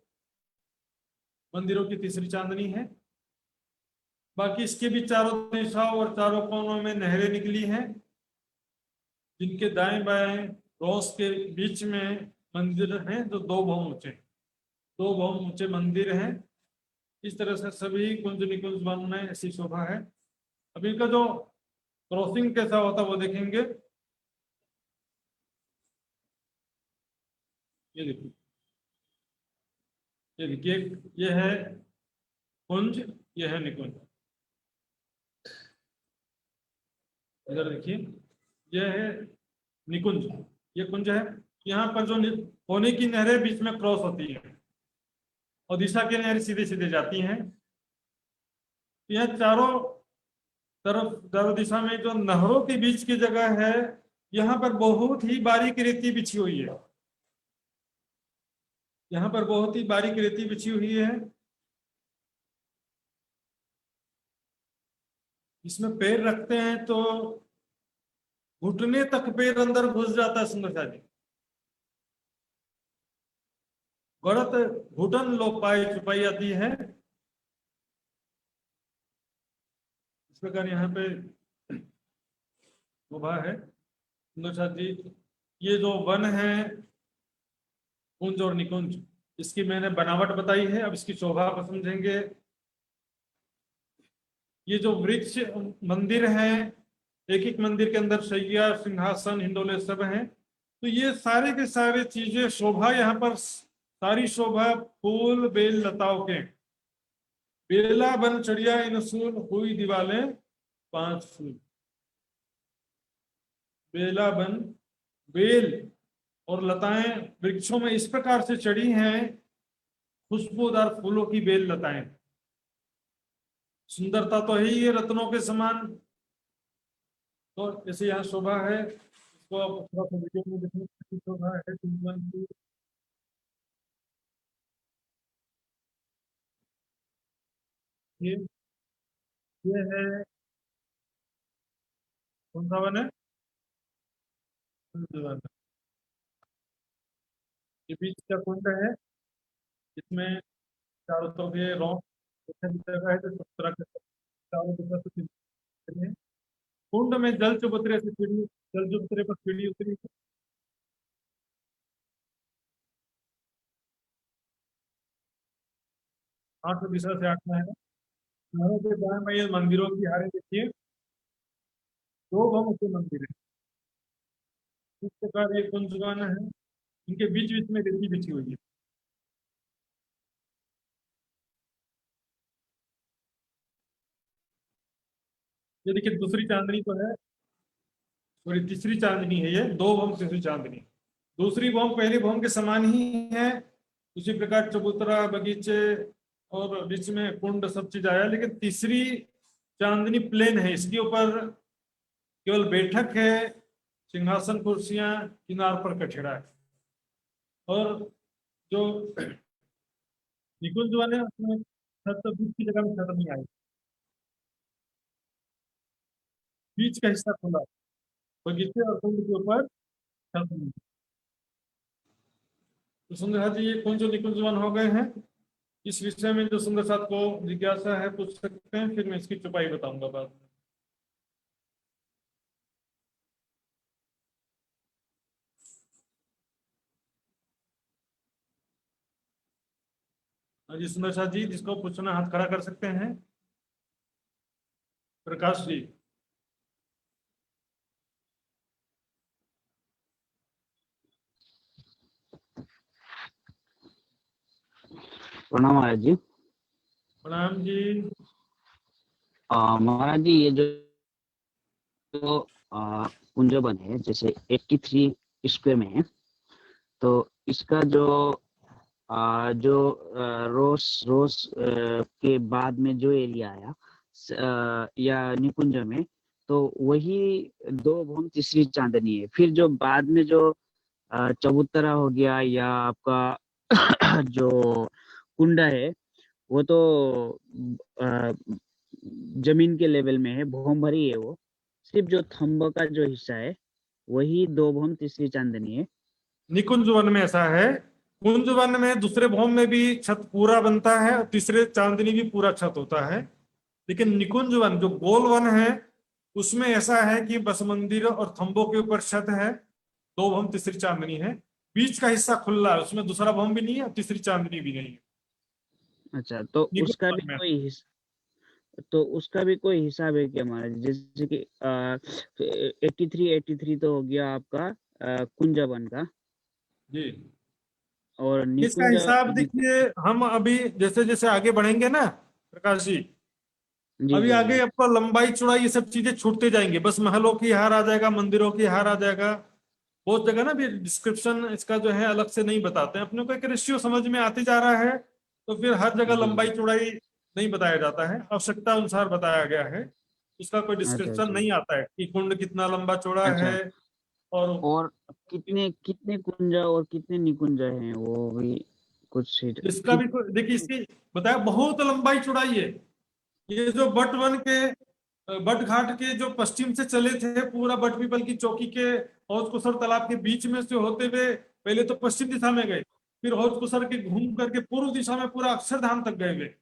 मंदिरों की तीसरी चांदनी है। बाकी इसके भी चारों दिशाओं और चारों कोनों में नहरें निकली हैं, जिनके दाएं बाएं रोस के बीच में मंदिर हैं जो 2 भवन ऊंचे, 2 भवन ऊंचे मंदिर हैं। इस तरह से सभी कुंज निकुंज वन में ऐसी शोभा है। अभी इनका जो क्रॉसिंग कैसा होता है वो देखेंगे। ये देखिए, ये देखिए, ये है कुंज, ये है निकुंज। इधर देखिए, ये है निकुंज, ये कुंज है। यहाँ पर जो कोने की नहरें बीच में क्रॉस होती है और दिशा की नहरें सीधे सीधे जाती हैं। यह चारों दिशा में जो नहरों के बीच की जगह है, यहाँ पर बहुत ही बारीक रेती बिछी हुई है। यहाँ पर बहुत ही बारीक रेती बिछी हुई है। इसमें पैर रखते हैं तो घुटने तक पैर अंदर घुस जाता है। सुंदर सा जी, गलत घुटन लोग पाई छुपाई जाती है। इस प्रकार यहाँ पे शोभा है। सुंदर सा जी, ये जो वन है कुंज और निकुंज, इसकी मैंने बनावट बताई है। अब इसकी शोभा को समझेंगे। ये जो वृक्ष मंदिर है, एक एक मंदिर के अंदर शैया, सिंहासन, हिंडोले सब हैं। तो ये सारे के सारे चीजें शोभा, यहाँ पर सारी शोभा फूल बेल लताओं के। बेला बन चढ़िया इन सूल, हुई दीवालें 5 फूल। बेला बन, बेल और लताएं वृक्षों में इस प्रकार से चढ़ी हैं, खुशबूदार फूलों की बेल लताएं। सुंदरता तो है ही ये रत्नों के समान। तो जैसे यहाँ शोभा है, इसको आप थोड़ा सा वीडियो में देखने की शोभा है कुंजवन की। ये ये है कौन सा वन है? कुंज वन। ये बीच का कुंड है, इसमें चारों तरफ ये रॉक जगह है, जो समुद्र के चारों तरफ से सीढ़ी है। कुंड में जल चबूतरे से सीढ़ी, जल चबूतरे पर सीढ़ी उतरी है। 8 दिशा से 8 में है। घरों के दाएं में ये मंदिरों की हारे देखिए, 2 बहुमुखी मंदिर है। इस प्रकार ये कुंजवान है, इनके बीच बीच में रेती बिछी हुई है। ये देखिए दूसरी चांदनी तो है, और तीसरी चांदनी है, ये 2 भौम तीसरी चांदनी। दूसरी भौम पहली भौम के समान ही है। उसी प्रकार चबूतरा, बगीचे और बीच में कुंड, सब चीज आया। लेकिन तीसरी चांदनी प्लेन है, इसके ऊपर केवल बैठक है, सिंहासन कुर्सियां, किनार पर कठेड़ा है। और जो निकुंज वाले उसमें छत तो बीच की जगह में छत नहीं आई, बीच का हिस्सा खुला, बगीचे और कुंड के ऊपर छत नहीं। तो सुंदर जी, ये कौन जो निकुंज वन हो गए हैं। इस विषय में जो सुंदर साथ को जिज्ञासा है पूछ सकते हैं, फिर मैं इसकी चुपाई बताऊंगा बाद में। हाँ जी सुंदर साथ जी, जिसको पूछना हाथ खड़ा कर सकते हैं। प्रकाश जी। प्रणाम महाराज जी। प्रणाम जी। महाराज जी, ये जो कुंजवन है, जैसे 83 स्क्वायर में है, तो इसका जो रोस रोस के बाद में जो एरिया आया या निकुंज में, तो वही 2 भौम तीसरी चांदनी है। फिर जो बाद में जो चबूतरा हो गया या आपका जो कुंड है, वो तो जमीन के लेवल में है, भौम भरी है। वो सिर्फ जो थंब का जो हिस्सा है वही 2 भौम तीसरी चांदनी है। निकुंज वन में ऐसा है, कुंज वन में दूसरे भौम में भी छत पूरा बनता है और तीसरे चांदनी भी पूरा छत होता है। लेकिन निकुंज वन जो गोल वन है, उसमें ऐसा है कि बस मंदिर और थंबों के ऊपर छत है, 2 भौम तीसरी चांदनी है। बीच का हिस्सा खुला है, उसमें दूसरा भौम भी नहीं है और तीसरी चांदनी भी नहीं है। अच्छा, तो निकुंज उसका वन भी में कोई तो उसका भी कोई हिसाब है क्या महाराज? जैसे कि 83 तो हो गया आपका कुंजवन का, जी। और इसका निकुंज हिसाब देखिए, हम अभी जैसे जैसे आगे बढ़ेंगे ना प्रकाश जी, जी अभी जी आगे जी। आपको लंबाई चौड़ाई ये सब चीजें छूटते जाएंगे, बस महलों की हार आ जाएगा, मंदिरों की हार आ जाएगा। बहुत जगह ना भी डिस्क्रिप्शन इसका जो है अलग से नहीं बताते हैं, अपने को एक रेशियो समझ में आते जा रहा है, तो फिर हर जगह जी लंबाई जी। चौड़ाई नहीं बताया जाता है, आवश्यकता अनुसार बताया गया है। उसका कोई अच्छा डिस्क्रिप्शन अच्छा नहीं आता है कि कुंड कितना लंबा चौड़ा है। अच्छा। और और कितने कितने कुंज और कितने निकुंज हैं, वो भी कुछ इसका भी देखिए, कित, इसकी बताया बहुत लंबाई चौड़ाई है। ये जो बट वन के बट घाट के जो पश्चिम से चले थे, पूरा बट पीपल की चौकी के हौज कुसर तालाब के बीच में से होते हुए पहले तो पश्चिम दिशा में गए, फिर हौज कुसर के घूम करके पूर्व दिशा में पूरा अक्षरधाम तक गए हुए।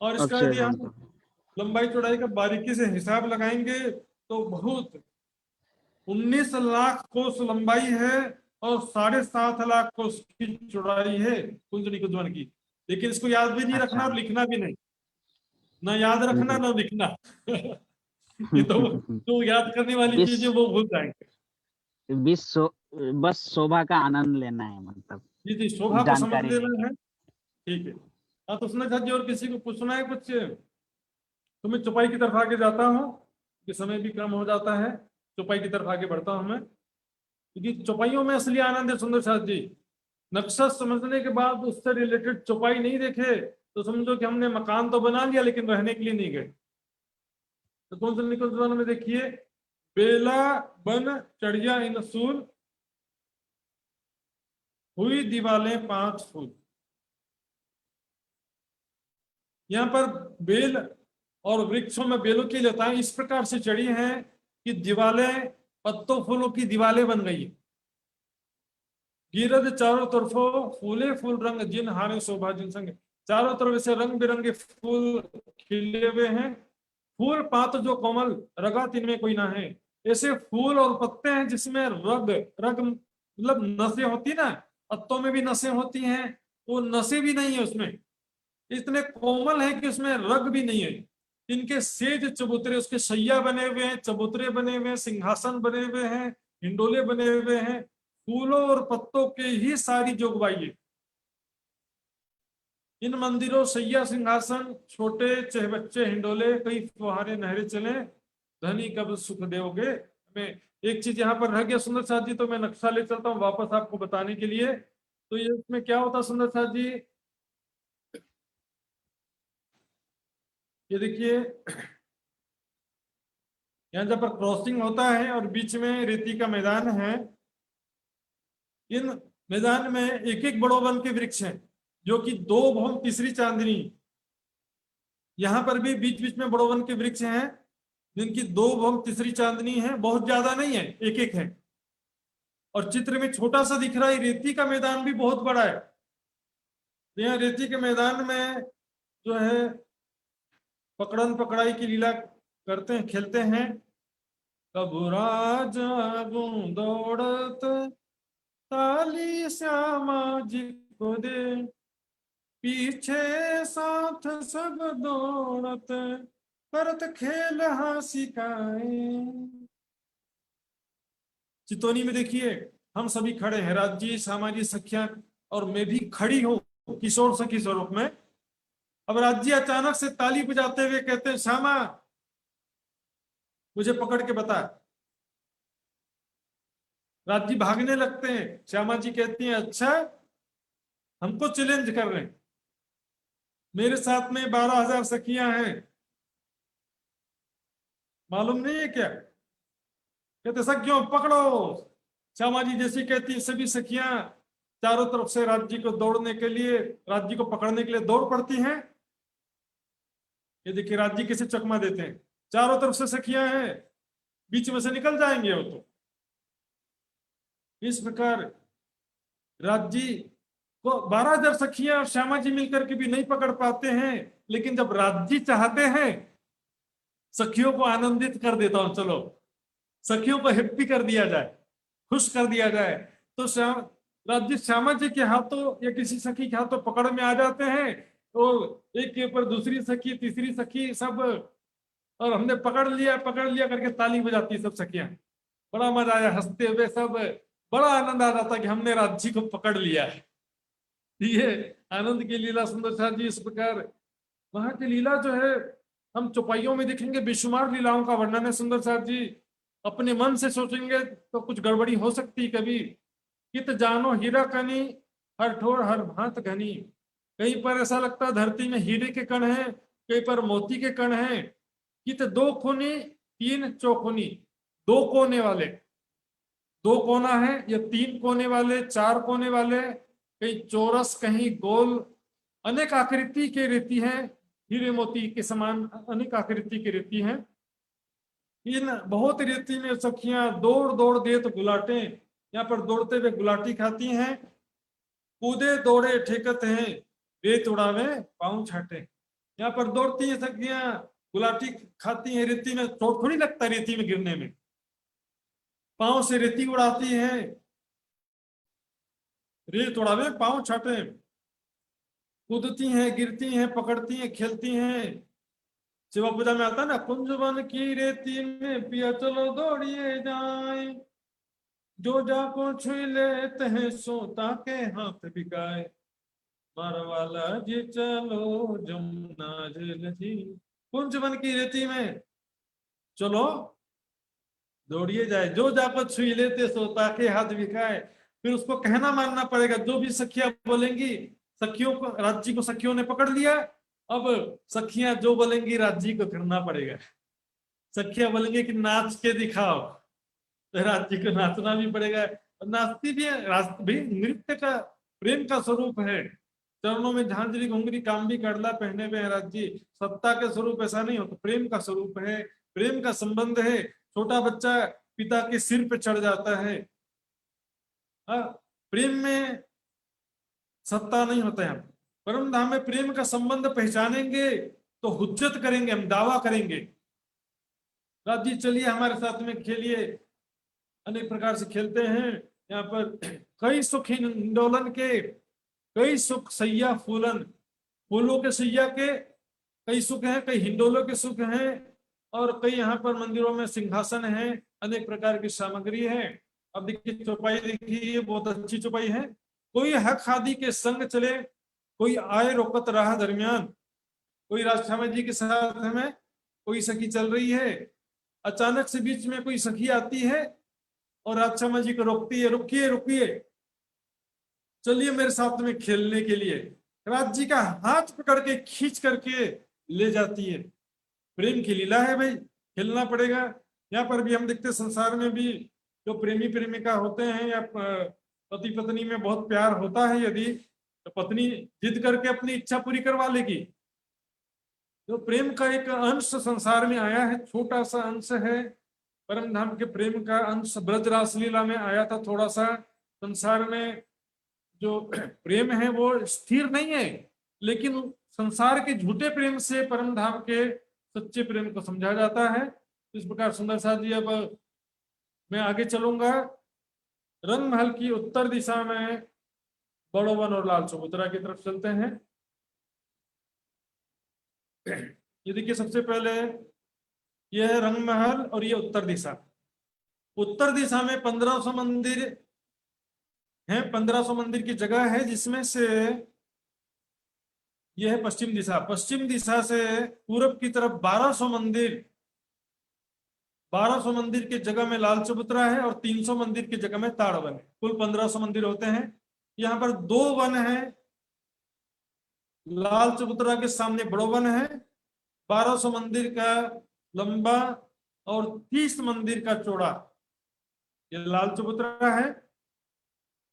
और इसका यदि अक्षरधाम हम तक? लंबाई चौड़ाई का बारीकी से हिसाब लगाएंगे तो बहुत 19 लाख कोस लंबाई है और 7.5 लाख कोस की चौड़ाई है कुंजनी कुंजवन की। लेकिन इसको याद भी नहीं रखना अच्छा। और लिखना भी नहीं, ना याद रखना हम्म। ना लिखना। ये तो याद करने वाली बिस चीजें वो भूल जाएंगे। बिस शो, बस शोभा का आनंद लेना है, मतलब जी जी, शोभा को समझ जानकारी लेना लेके। है। ठीक है। हाँ तो उसने कहा जी, और किसी को पूछना है कुछ तो मैं चौपाई की तरफ आगे जाता हूँ, कि समय भी कम हो जाता है। चौपाई की तरफ आगे बढ़ता हूँ मैं, क्योंकि चौपाइयों में असली आनंद है सुंदर साथ जी। नक्शा समझने के बाद उससे रिलेटेड चौपाई नहीं देखे तो समझो कि हमने मकान तो बना लिया लेकिन रहने के लिए नहीं गए। तो कौन सा निकुंज वन में देखिए, बेला बन चढ़िया इन सूल, हुई दीवालें 5 फूल। यहाँ पर बेल और वृक्षों में बेलों की लताएं इस प्रकार से चढ़ी हैं कि दीवालें पत्तों फूलों की दीवालें बन गई है। गिरद चारों तरफों फूले फूल रंग जिन हारे शोभा जिन संग, चारों तरफ से रंग बिरंगे फूल खिले हुए हैं। फूल पात जो कोमल रगा तिनमें कोई ना है। ऐसे फूल और पत्ते हैं जिसमें रग रग मतलब नसें होती ना, पत्तों में भी नसें होती हैं, वो नसें भी नहीं है उसमें, इतने कोमल है कि उसमें रग भी नहीं है। इनके सेज चबूतरे, उसके सैया बने हुए हैं, चबूतरे बने हुए हैं, सिंहासन बने हुए हैं, हिंडोले बने हुए हैं, फूलों और पत्तों के ही सारी जोगवाई है। इन मंदिरों सैया सिंहासन छोटे चाहे बच्चे हिंडोले कई फुहारे नहरे चले, धनी कब सुख दोगे। मैं एक चीज यहाँ पर रह गया सुंदर साथ जी, तो मैं नक्शा ले चलता हूँ वापस आपको बताने के लिए। तो ये इसमें क्या होता सुंदर साथ जी, ये देखिए यहाँ जब पर क्रॉसिंग होता है और बीच में रेती का मैदान है, इन मैदान में एक एक बड़ो वन के वृक्ष हैं जो कि 2 भौम तीसरी चांदनी। यहाँ पर भी बीच बीच में बड़ो वन के वृक्ष हैं जिनकी 2 भौम तीसरी चांदनी है, बहुत ज्यादा नहीं है, एक एक है। और चित्र में छोटा सा दिख रहा है, रेती का मैदान भी बहुत बड़ा है। तो यहाँ रेती के मैदान में जो है पकड़न पकड़ाई की लीला करते हैं, खेलते हैं। कब राजा दौड़त ताली श्यामा जी को दे, पीछे साथ सब दौड़त करत खेल हासिकाए। चितौनी में देखिए हम सभी खड़े हैं, राज्य सामाजिक सखिया और मैं भी खड़ी हूं किशोर सखी स्वरूप में। अब राज्य अचानक से ताली बजाते हुए कहते हैं श्यामा मुझे पकड़ के बता। राज्य भागने लगते हैं, श्यामा जी कहती हैं अच्छा हमको चैलेंज कर रहे हैं, मेरे साथ में 12,000 सखियां हैं, मालूम नहीं है क्या। कहते सखियों पकड़ो। श्यामा जी जैसी कहती है सभी सखियां चारों तरफ से राज्य को दौड़ने के लिए, राज्य को पकड़ने के लिए दौड़ पड़ती हैं। ये देखिए राज्य कैसे चकमा देते हैं, चारों तरफ से सखियां हैं, बीच में से निकल जाएंगे वो तो। इस प्रकार राज्य को 12,000 सखियां और श्यामा जी मिलकर के भी नहीं पकड़ पाते हैं, लेकिन जब राज्य चाहते हैं सखियों को आनंदित कर देता हूं, चलो सखियों को हैप्पी कर दिया जाए, खुश कर दिया जाए, तो राज्य श्यामा जी के हाथों या किसी सखी के हाथों पकड़ में आ जाते हैं। तो एक के ऊपर दूसरी सखी तीसरी सखी सब, और हमने पकड़ लिया करके ताली बजाती सब सखियां। बड़ा मजा आया, हंसते हुए सब, बड़ा आनंद आ जाता कि हमने राज्य को पकड़ लिया है। ये आनंद की लीला सुंदर साथ जी। इस प्रकार वहां की लीला जो है हम चौपाइयों में देखेंगे, बेशुमार लीलाओं का वर्णन है सुंदर साथ जी। अपने मन से सोचेंगे तो कुछ गड़बड़ी हो सकती कभी। कित जानो हीरा कनी हर ठोर हर भांत घनी, कहीं पर ऐसा लगता है धरती में हीरे के कण हैं, कहीं पर मोती के कण हैं। कित 2 खूनी 3 चौखुनी, 2 कोने वाले, 2 कोना है या 3 कोने वाले, 4 कोने वाले, कहीं चौरस कहीं गोल, अनेक आकृति के रेती हैं, हीरे मोती के समान अनेक आकृति की रेती हैं। इन बहुत रेती में सखियां दौड़ दौड़ देत गुलाटे, यहाँ पर दौड़ते हुए गुलाटी खाती हैं। कूदे दौड़े ठेकत हैं, रेत उड़ावे पाँव छाटे, यहाँ पर दौड़ती है सखियां, गुलाटी खाती हैं, रेती में चोट थोड़ी लगता है रेती में गिरने में, पाँव से रेती उड़ाती हैं, रेत उड़ावे पाँव छाटे, कूदती हैं, गिरती हैं, पकड़ती हैं, खेलती हैं। शिवा पूजा में आता है ना, कुंज वन की रेती में पिया चलो दौड़िए जाए, जो जाको छुई लेते हैं सोता के हाथ बिकाए, मारवाला जी चलो जमुना झील जी। कुंज वन की रेती में चलो दौड़िए जाए, जो जाको छुई लेते सोता के हाथ बिकाए। फिर उसको कहना मानना पड़ेगा, जो भी सखियां बोलेंगी, सखियों को राज्य को सखियों ने पकड़ लिया, अब सखियां जो बोलेंगी राज्य को करना पड़ेगा। सखियां बोलेंगे कि नाच के दिखाओ, तो राज्य को नाचना भी पड़ेगा, नाचती भी है भी। नृत्य का प्रेम का स्वरूप है, चरणों में झांझरी घुंघरी काम भी करला पहने हुए हैं राज्य। सत्ता के स्वरूप ऐसा नहीं होता, प्रेम का स्वरूप है, प्रेम का संबंध है। छोटा बच्चा पिता के सिर पे चढ़ जाता है। प्रेम में सत्ता नहीं होता है। परम धाम में प्रेम का संबंध पहचानेंगे तो हुज्जत करेंगे, हम दावा करेंगे, राज जी चलिए हमारे साथ में खेलिए। अनेक प्रकार से खेलते हैं यहाँ पर। कई सुख हिंडोलन के, कई सुख सैया फूलन, फूलों के सैया के कई सुख हैं, कई हिंडोलों के सुख हैं, और कई यहाँ पर मंदिरों में सिंहासन है, अनेक प्रकार की सामग्री है। अब देखिए चौपाई देखिए, बहुत अच्छी चौपाई है। कोई हक आदि के संग चले, कोई आए रोकत राह दरमियान। कोई राजश्यामा जी के साथ में कोई सखी चल रही है, अचानक से बीच में कोई सखी आती है और राजश्यामा जी को रोकती है, रुकिए रुकिए, चलिए मेरे साथ में खेलने के लिए। राज जी का हाथ पकड़ के खींच करके ले जाती है। प्रेम की लीला है भाई, खेलना पड़ेगा। यहाँ पर भी हम देखते संसार में भी जो प्रेमी प्रेमिका होते हैं या पति पत्नी में बहुत प्यार होता है, यदि तो पत्नी जिद करके अपनी इच्छा पूरी करवा लेगी। तो प्रेम का एक अंश संसार में आया है, छोटा सा अंश है। परम धाम के प्रेम का अंश ब्रज रास लीला में आया था थोड़ा सा। संसार में जो प्रेम है वो स्थिर नहीं है, लेकिन संसार के झूठे प्रेम से परम धाम के सच्चे प्रेम को समझा जाता है। इस प्रकार सुंदर साथ जी, अब मैं आगे चलूंगा। रंग महल की उत्तर दिशा में बड़ोवन और लाल चबूतरा की तरफ चलते हैं। ये देखिए सबसे पहले यह है रंग महल और ये उत्तर दिशा। उत्तर दिशा में 1500 मंदिर हैं, 1500 मंदिर की जगह है, जिसमें से यह है पश्चिम दिशा। पश्चिम दिशा से पूरब की तरफ 1200 मंदिर, 1200 मंदिर की जगह में लाल चबूतरा है और 300 मंदिर की जगह में ताड़ वन है। कुल 1500 मंदिर होते हैं। यहाँ पर 2 वन है, लाल चबूतरा के सामने बड़ो वन है। 1200 मंदिर का लंबा और 30 मंदिर का चौड़ा ये लाल चबूतरा है,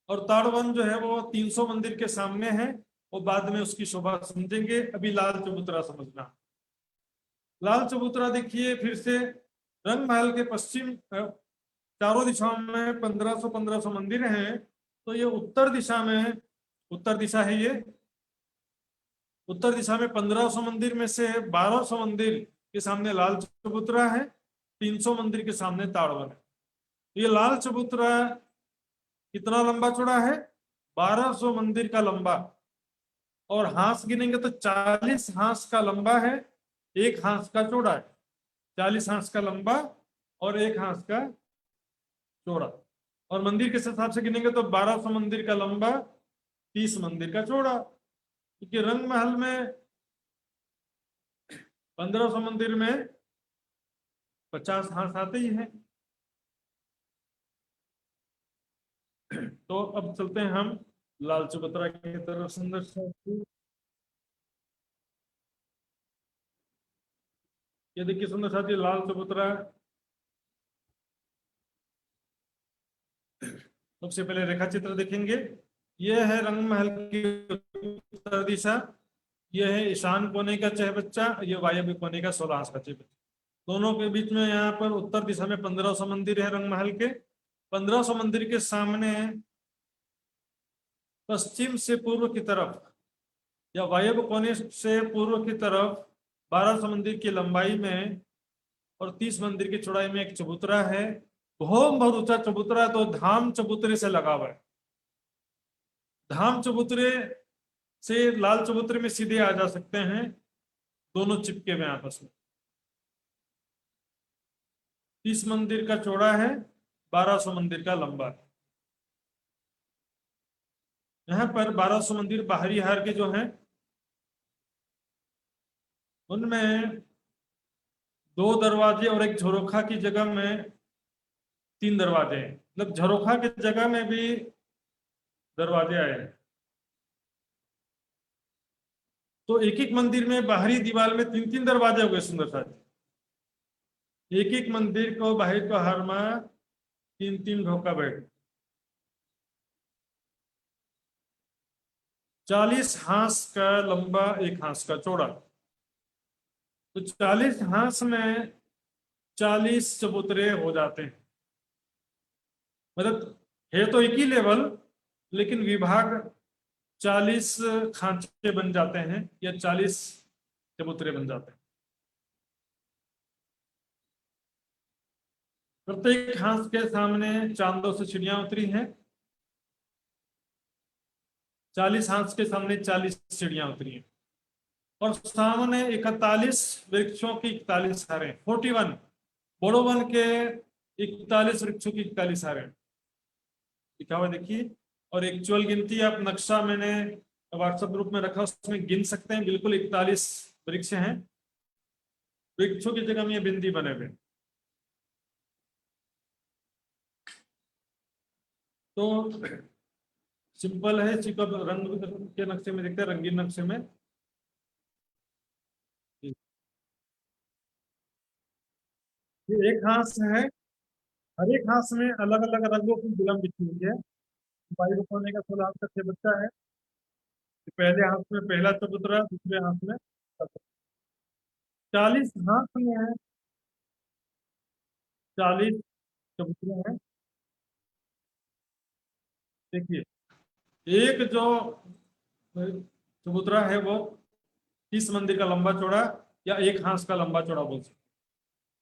और ताड़ वन जो है वो 300 मंदिर के सामने है। वो बाद में उसकी शोभा समझेंगे, अभी लाल चबूतरा समझना। लाल चबूतरा देखिए फिर से, रंग महल के पश्चिम चारों दिशाओं में 1500 मंदिर हैं। तो ये उत्तर दिशा में, उत्तर दिशा है ये, उत्तर दिशा में 1500 मंदिर में से 1200 मंदिर के सामने लाल चबूतरा है, 300 मंदिर के सामने ताड़वन है। ये लाल चबूतरा कितना लंबा चौड़ा है? 1200 मंदिर का लंबा, और हांस गिनेंगे तो 40 हांस का लंबा है, 1 हांस का चौड़ा है। 40 हांस का लंबा और 1 हांस का चौड़ा। और मंदिर के हिसाब से गिनेंगे तो 1200 मंदिर का लंबा, 30 मंदिर का चौड़ा। क्योंकि रंग महल में 1500 मंदिर में 50 हांस आते ही हैं। तो अब चलते हैं हम लाल चबूतरा की तरफ। सुंदर सा ये देखिए सुंदर साथी, लाल चबूतरा। सबसे पहले रेखा चित्र देखेंगे। यह है रंग महल की उत्तर दिशा, यह है ईशान कोने का चहबच्चा, यह वायव्य कोने का 16 हांस का चहबच्चा। दोनों के बीच में यहाँ पर उत्तर दिशा में 1500 मंदिर है रंग महल के। 1500 मंदिर के सामने पश्चिम से पूर्व की तरफ या वायव्य कोने से पूर्व की तरफ 1200 मंदिर की लंबाई में और 30 मंदिर की चौड़ाई में एक चबूतरा है। बहुत ऊंचा चबूतरा, तो धाम चबूतरे से लगा हुआ है। धाम चबूतरे से लाल चबूतरे में सीधे आ जा सकते हैं, दोनों चिपके हुए आपस में। 30 मंदिर का चौड़ा है, 1200 मंदिर का लंबा है। यहाँ पर 1200 मंदिर बाहरी हार के जो हैं, उनमें 2 दरवाजे और एक झरोखा की जगह में 3 दरवाजे हैं। मतलब झरोखा की जगह में भी दरवाजे आए हैं। तो एक एक मंदिर में बाहरी दीवार में 3-3 दरवाजे हो गए। सुंदर सा एक एक मंदिर को बाहर को हर में 3-3 ढोका बैठ। 40 हांस का लंबा, 1 हांस का चौड़ा। तो 40 हांस में 40 चबूतरे हो जाते हैं। मतलब है तो एक ही लेवल, लेकिन विभाग 40 खांचे बन जाते हैं या 40 चबूतरे बन जाते हैं। प्रत्येक हांस के सामने चांदों से चिड़िया उतरी हैं। 40 हांस के सामने 40 चिड़िया उतरी हैं और सामने 41 वृक्षों की 41 हारें, 41 बड़ो वन के 41 वृक्षों की 41 हारें लिखा हुआ देखिए। और एक्चुअल गिनती आप नक्शा मैंने व्हाट्सएप ग्रुप में रखा, उसमें गिन सकते हैं। बिल्कुल 41 वृक्ष हैं, वृक्षों की जगह में ये बिंदी बने हुए। तो सिंपल है, इसी को रंग के नक्शे में देखते हैं, रंगीन नक्शे में। ये एक हांस है, हर एक हांस में अलग अलग रंगों की गुलाम बिछी हुई है। वायु होने का 16 हाथ का बच्चा है। पहले हाथ में पहला चबूतरा, दूसरे हाथ में 40 हाथ में है, 40 चबूतरे हैं। देखिए, एक जो चबूतरा है वो 30 मंदिर का लंबा चौड़ा या एक हांस का लंबा चौड़ा बोल सकते।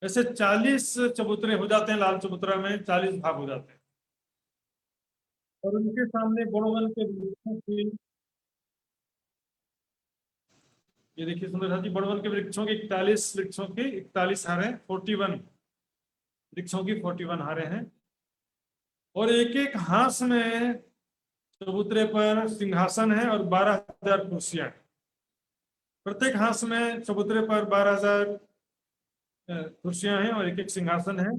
ऐसे 40 चबूतरे हो जाते हैं। लाल चबूतरा में 40 भाग हो जाते हैं और उनके सामने बड़ोवन के वृक्षों की, ये देखिए सुंदर जी, बड़वन के वृक्षों की 41 वृक्षों की 41 हारे, 41 वृक्षों की 41 हारे हैं। और एक एक हांस में चबूतरे पर सिंहासन है और 12,000 कुर्सियां। प्रत्येक हांस में चबूतरे पर 12,000 कुर्सियां हैं और एक एक सिंहासन है।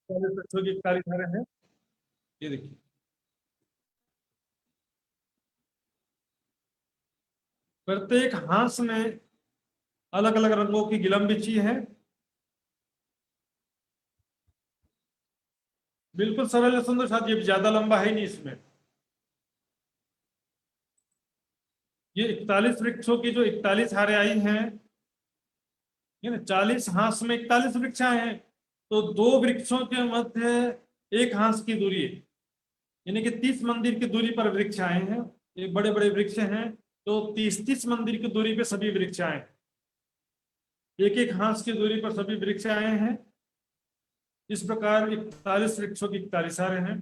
बच्चों की 41 हारे हैं, ये देखिए। प्रत्येक हांस में अलग अलग रंगों की गिलम बिछी है। बिल्कुल सरल है सुंदर साथ, ये ज्यादा लंबा है नहीं इसमें। ये 41 वृक्षों की जो 41 हारे आई हैं, ये ना 40 हांस में 41 वृक्ष आए हैं, तो 2 वृक्षों के मध्य एक हांस की दूरी है, यानी कि 30 मंदिर की दूरी पर वृक्ष आए हैं। ये बड़े बड़े वृक्ष हैं, तो 30 मंदिर की दूरी पे सभी वृक्ष आए हैं। एक एक हांस की दूरी पर सभी वृक्ष आए हैं। इस प्रकार 41 वृक्षों की 41 हारे हैं।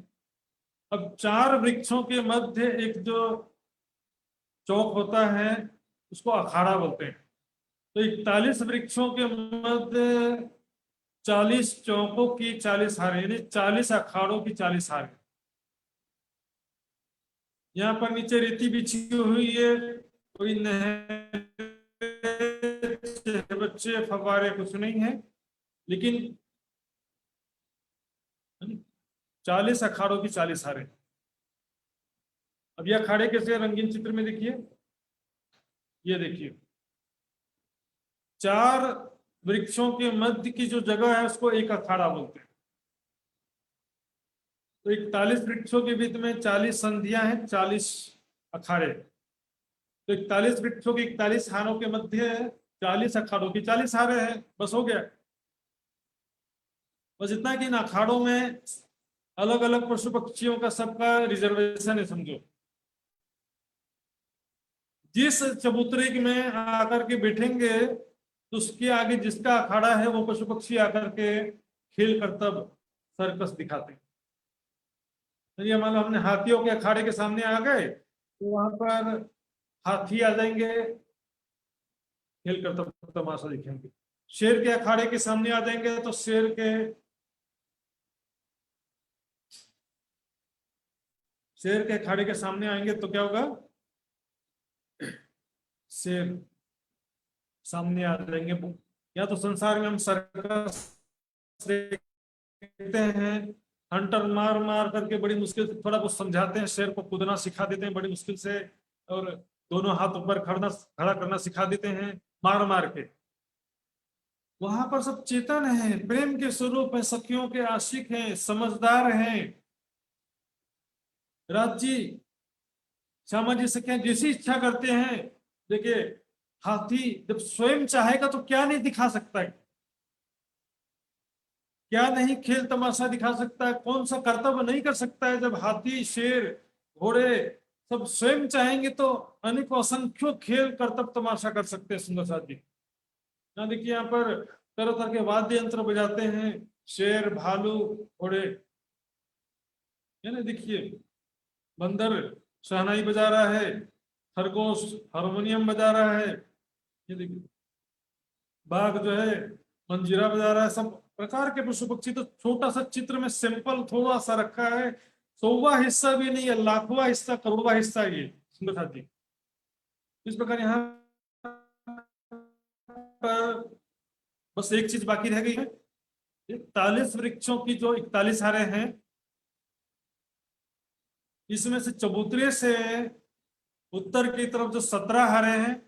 अब 4 वृक्षों के मध्य एक जो चौक होता है उसको अखाड़ा बोलते हैं। तो 41 वृक्षों के मध्य 40 चौकों की 40 हारे, यानी 40 अखाड़ों की 40 हारे। यहाँ पर नीचे रेती बिछी हुई है, कोई बच्चे फव्वारे कुछ नहीं है, लेकिन 40 अखाड़ों की 40 हारे। अब यह अखाड़े कैसे रंगीन चित्र में देखिए, ये देखिए 4 वृक्षों के मध्य की जो जगह है उसको एक अखाड़ा बोलते हैं। तो 41 वृक्षों के बीच में 40 संधियां हैं, 40 अखाड़े। तो 41 वृक्षों की 41 हारों के मध्य 40 अखाड़ों की 40 हारे हैं, बस हो गया। बस इतना कि इन अखाड़ों में अलग अलग पशु पक्षियों का सबका रिजर्वेशन है, समझो। जिस चबूतरे में आकर के बैठेंगे तो उसके आगे जिसका अखाड़ा है वो पशु पक्षी आकर के खेल कर तब सर्कस दिखाते हैं। तो ये मान लो हमने हाथियों के अखाड़े के सामने आ गए तो वहां पर हाथी आ जाएंगे, खेल कर तब तमाशा दिखेंगे। शेर के अखाड़े के सामने आ जाएंगे तो शेर के अखाड़े के सामने आएंगे तो क्या होगा, शेर सामने आ जाएंगे। या तो संसार में हम सर्कस देखते हैं, हंटर मार मार करके बड़ी मुश्किल से थोड़ा बहुत समझाते हैं, शेर को कूदना सिखा देते हैं बड़ी मुश्किल से, और दोनों हाथ ऊपर खड़ा करना सिखा देते हैं मार मार के। वहां पर सब चेतन है, प्रेम के स्वरूप है, सखियों के आशिक हैं, समझदार हैं। राज जी, श्यामा जी से क्या जैसी इच्छा करते हैं। देखिए, हाथी जब स्वयं चाहेगा तो क्या नहीं दिखा सकता है, क्या नहीं खेल तमाशा दिखा सकता है, कौन सा कर्तव्य नहीं कर सकता है। जब हाथी, शेर, घोड़े सब स्वयं चाहेंगे तो अनेकों असंख्यों खेल कर्तव्य तमाशा कर सकते हैं सुंदर साथ जी। यहाँ देखिए, यहाँ पर तरह तरह के वाद्य यंत्र बजाते हैं, शेर, भालू, घोड़े, है ना। देखिए, बंदर शहनाई बजा रहा है, खरगोश हारमोनियम बजा रहा है, ये देखिए, बाघ जो है मंजीरा बजा रहा है। सब प्रकार के पशु पक्षी, तो छोटा सा चित्र में सैंपल थोड़ा सा रखा है, 100वां हिस्सा भी नहीं है, लाखवां हिस्सा, करोड़वां हिस्सा ये सुंदर साथ जी। इस प्रकार यहाँ पर बस एक चीज बाकी रह गई है, 41 वृक्षों की जो 41 हारे हैं, इसमें से चबूतरे से उत्तर की तरफ जो 17 हारे हैं,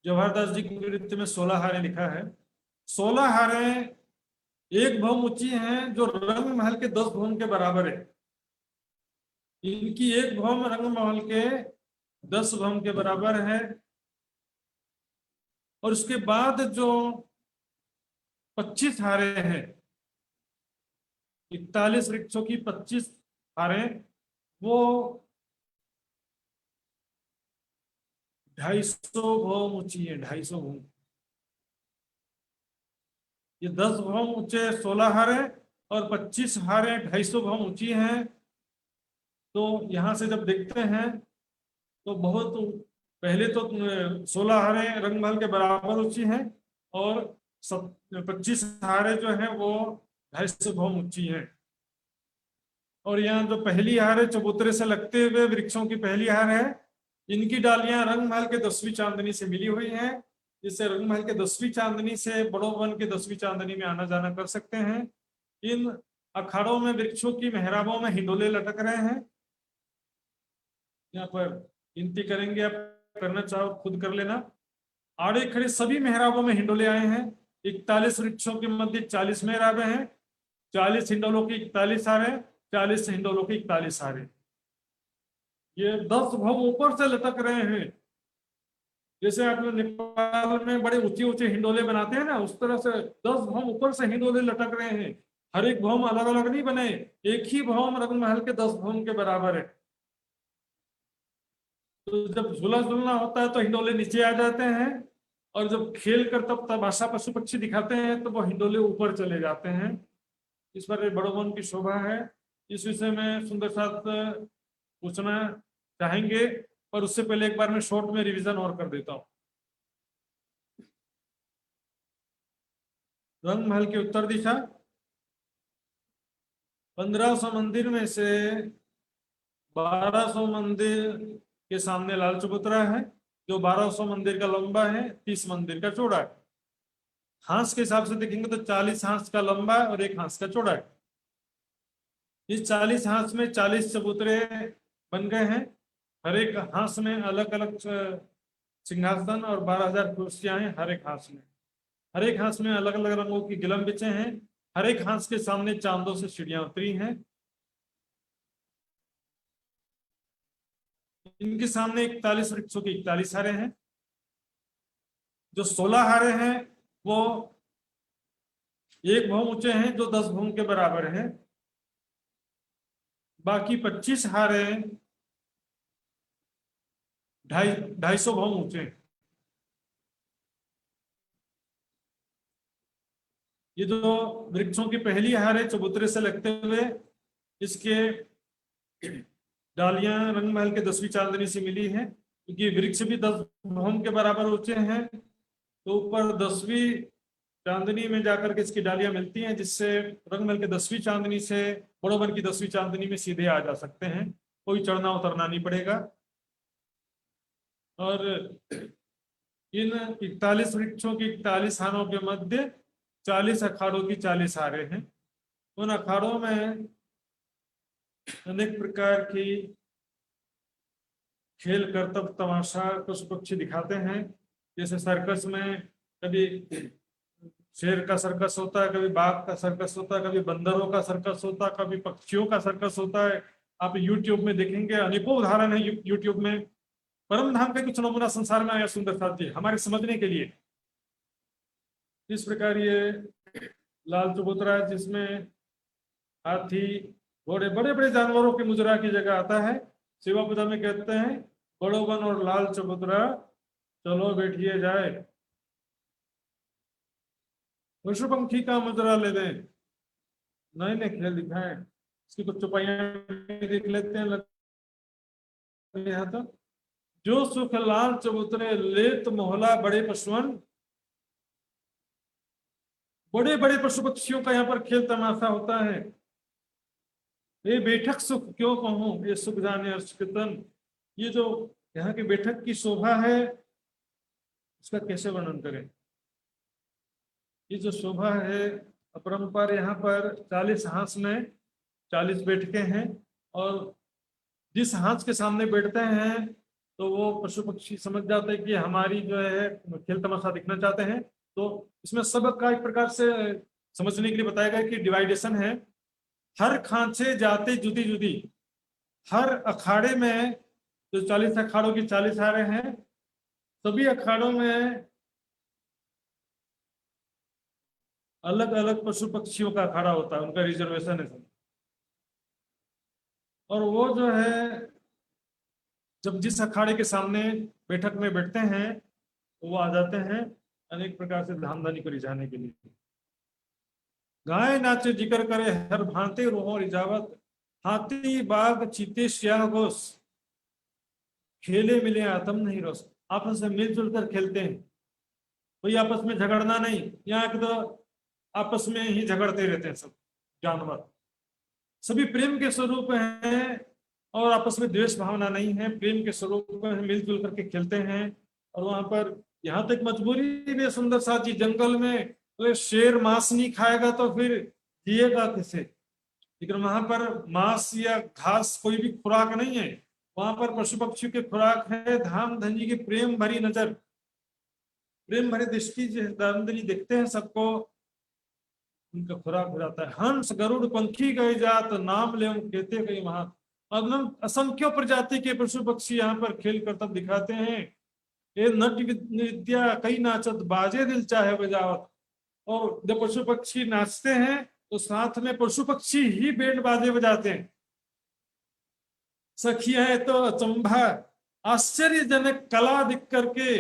जवाहरदास जी की नृत्य में 16 हारे लिखा है। 16 हारे एक भौम ऊंची हैं जो रंग महल के 10 भौम के बराबर है। इनकी एक भौम रंग महल के 10 भौम के बराबर है। और उसके बाद जो 25 हारे हैं, 41 वृक्षों की 25 हारे, वो 250 भौम ऊंची है, 250 भौम। ये 10 भौम ऊंचे 16 हारे और 25 हारे 250 भौम ऊंची हैं। तो यहां से जब देखते हैं तो बहुत पहले तो 16 हारे रंगमहल के बराबर ऊंची हैं और 25 हारे जो है वो 250 भौम ऊंची हैं। और यहाँ जो पहली हार है, चबूतरे से लगते हुए वृक्षों की पहली हार है, इनकी डालियां रंगमहल के 10वीं चांदनी से मिली हुई हैं, जिससे रंगमहल के 10वीं चांदनी से बड़ो वन के 10वीं चांदनी में आना जाना कर सकते हैं। इन अखाड़ों में वृक्षों की मेहराबों में हिंडोले लटक रहे हैं। यहाँ पर गिनती करेंगे, आप करना चाहो खुद कर लेना। आड़े खड़े सभी मेहराबों में हिंडोले आए हैं। 41 वृक्षों के मध्य 40 मेहराबे हैं, 40 हिंडोलों की 41 हारे, 40 हिंडोलों की 41 हारे। ये 10 भौम ऊपर से लटक रहे हैं। जैसे आप लोग नेपाल में बड़े ऊंचे ऊंचे हिंडोले बनाते हैं ना, उस तरह से 10 भौम ऊपर से हिंडोले लटक रहे हैं। हर एक भौम अलग अलग नहीं बने, एक ही भौम रंगमहल के 10 भौम के बराबर है। तो जब झूला झूलना होता है तो हिंडोले नीचे आ जाते हैं, और जब खेल कर तब तमाशा पशु पक्षी दिखाते हैं तो वो हिंडोले ऊपर चले जाते हैं। इस पर बड़ो वन की शोभा है। इस विषय में सुंदर साथ पूछना चाहेंगे, पर उससे पहले एक बार मैं शॉर्ट में रिवीजन और कर देता हूँ। रंग महल की उत्तर दिशा 1500 मंदिर में से 1200 मंदिर के सामने लाल चबूतरा है, जो 1200 मंदिर का लंबा है, 30 मंदिर का चौड़ा है। हांस के हिसाब से देखेंगे तो 40 हांस का लंबा है और 1 हांस का चौड़ा है। इस 40 हांस में 40 चबूतरे बन गए हैं। हर एक हांस में अलग अलग सिंहासन और 12,000 कुर्सियां हैं। हर एक हांस में, हर एक हांस में अलग अलग रंगों की गिलम बिछे हैं। हर एक हांस के सामने चांदों से सीढ़ियां उतरी हैं। इनके सामने 41 वृक्षों की 41 हारे हैं। जो 16 हारे हैं वो 1 भौम ऊंचे हैं, जो 10 भौम के बराबर है। बाकी 25 हारे 250 भौम ऊंचे हैं। ये जो वृक्षों की पहली हार है चबूतरे से लगते हुए, इसके डालियां रंगमहल के 10वीं चांदनी से मिली है, क्योंकि वृक्ष भी 10 भौम के बराबर ऊंचे हैं। तो ऊपर 10वीं चांदनी में जाकर के इसकी डालियां मिलती हैं, जिससे रंगमहल के 10वीं चांदनी से बड़ो वन की 10वीं चांदनी में सीधे आ जा सकते हैं, कोई चढ़ना उतरना नहीं पड़ेगा। और इन 41 वृक्षों की 41 हारों के मध्य 40 अखाड़ों की 40 हारे हैं। उन अखाड़ों में अनेक प्रकार की खेल करतब तमाशा पशु पक्षी दिखाते हैं। जैसे सर्कस में कभी शेर का सर्कस होता है, कभी बाघ का सर्कस होता है, कभी बंदरों का सर्कस होता है, कभी पक्षियों का सर्कस होता है। आप यूट्यूब में देखेंगे, अनेकों उदाहरण है यूट्यूब में। परम धाम का कुछ नमूना संसार में आया सुंदर साथ जी हमारे समझने के लिए। इस प्रकार ये लाल चबूतरा है, जिसमें हाथी, घोड़े, बड़े बड़े जानवरों के मुजरा की जगह आता है। सेवा पूजा में कहते हैं बड़ोबन और लाल चबूतरा चलो बैठिए जाए। पशु पंखी का मुजरा ले दें, नए नए खेल दिखाएं, इसकी कुछ चौपाइयां देख लेते हैं। यहाँ तक जो सुख लाल चबूतरे लेत मोहला बड़े पशुअन, बड़े बड़े पशु पक्षियों का यहाँ पर खेल तमाशा होता है। ये बैठक सुख क्यों कहूं, ये सुख जाने अर्श कीर्तन। ये जो यहाँ की बैठक की शोभा है, इसका कैसे वर्णन करें। ये जो शोभा है अपरंपार, यहाँ पर 40 हांस में 40 बैठके हैं, और जिस हांस के सामने बैठते हैं तो वो पशु पक्षी समझ जाते हैं कि हमारी जो है खेल तमाशा दिखना चाहते हैं। तो इसमें सबका एक प्रकार से समझने के लिए बताया गया कि डिवाइडेशन है। हर खांचे जाते जुदी जुदी, हर अखाड़े में जो 40 अखाड़ों की 40 हारे हैं, सभी अखाड़ों में अलग अलग पशु पक्षियों का अखाड़ा होता है, उनका रिजर्वेशन है। और वो जो है जब जिस अखाड़े के सामने बैठक में बैठते हैं तो वो आ जाते हैं अनेक प्रकार से धामधनी को रिझाने के लिए। गाय नाचे जिक्र करे हर भांते रोहो रिजावत, हाथी बाघ चीते श्याह घोष, खेले मिले आत्म नहीं रोस। आपस में मिलजुल कर खेलते हैं, कोई आपस में झगड़ना नहीं। यहाँ के तो आपस में ही झगड़ते रहते हैं सब जानवर। सभी प्रेम के स्वरूप हैं और आपस में द्वेष भावना नहीं है, प्रेम के स्वरूप में मिलजुल करके खेलते हैं। और वहां पर यहाँ तक मजबूरी भी सुंदर साथ जी, जंगल में तो शेर मांस नहीं खाएगा तो फिर जिएगा कैसे। लेकिन वहां पर मांस या घास कोई भी खुराक नहीं है, वहां पर पशु पक्षी की खुराक है धाम धनी की प्रेम भरी नजर, प्रेम भरी दृष्टि। धाम धनी देखते हैं सबको, उनका खुराक हो जाता है। हंस गरुड़ पंखी गए जात, नाम ले कहते गए वहां। असंख्य प्रजाति के पशु पक्षी यहाँ पर खेल कर तब दिखाते हैं। ये नट विद्या कई नाचत, बाजे दिल चाहे बजावत। और जब पशु पक्षी नाचते हैं तो साथ में पशु पक्षी ही बैंड बाजे बजाते हैं। सखिया है तो अचंभा, आश्चर्यजनक कला दिख करके,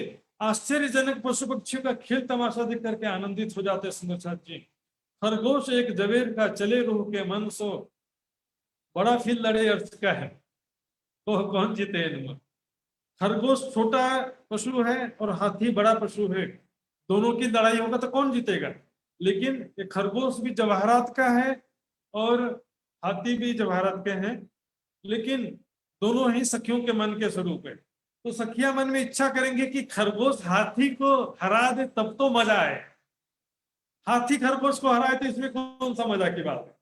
आश्चर्यजनक पशु पक्षियों का खेल तमाशा दिख करके आनंदित हो जाते हैं सुंदर साथ जी। खरगोश एक जवेर का चले रूह के मन सो, बड़ा फिर लड़े अर्थ का है तो कौन जीते इनमें। खरगोश छोटा पशु है और हाथी बड़ा पशु है, दोनों की लड़ाई होगा तो कौन जीतेगा। लेकिन ये खरगोश भी जवाहरात का है और हाथी भी जवाहरात के हैं, लेकिन दोनों ही सखियों के मन के स्वरूप है। तो सखिया मन में इच्छा करेंगे कि खरगोश हाथी को हरा दे तब तो मजा आए, हाथी खरगोश को हराए तो इसमें कौन सा मजा की बात है।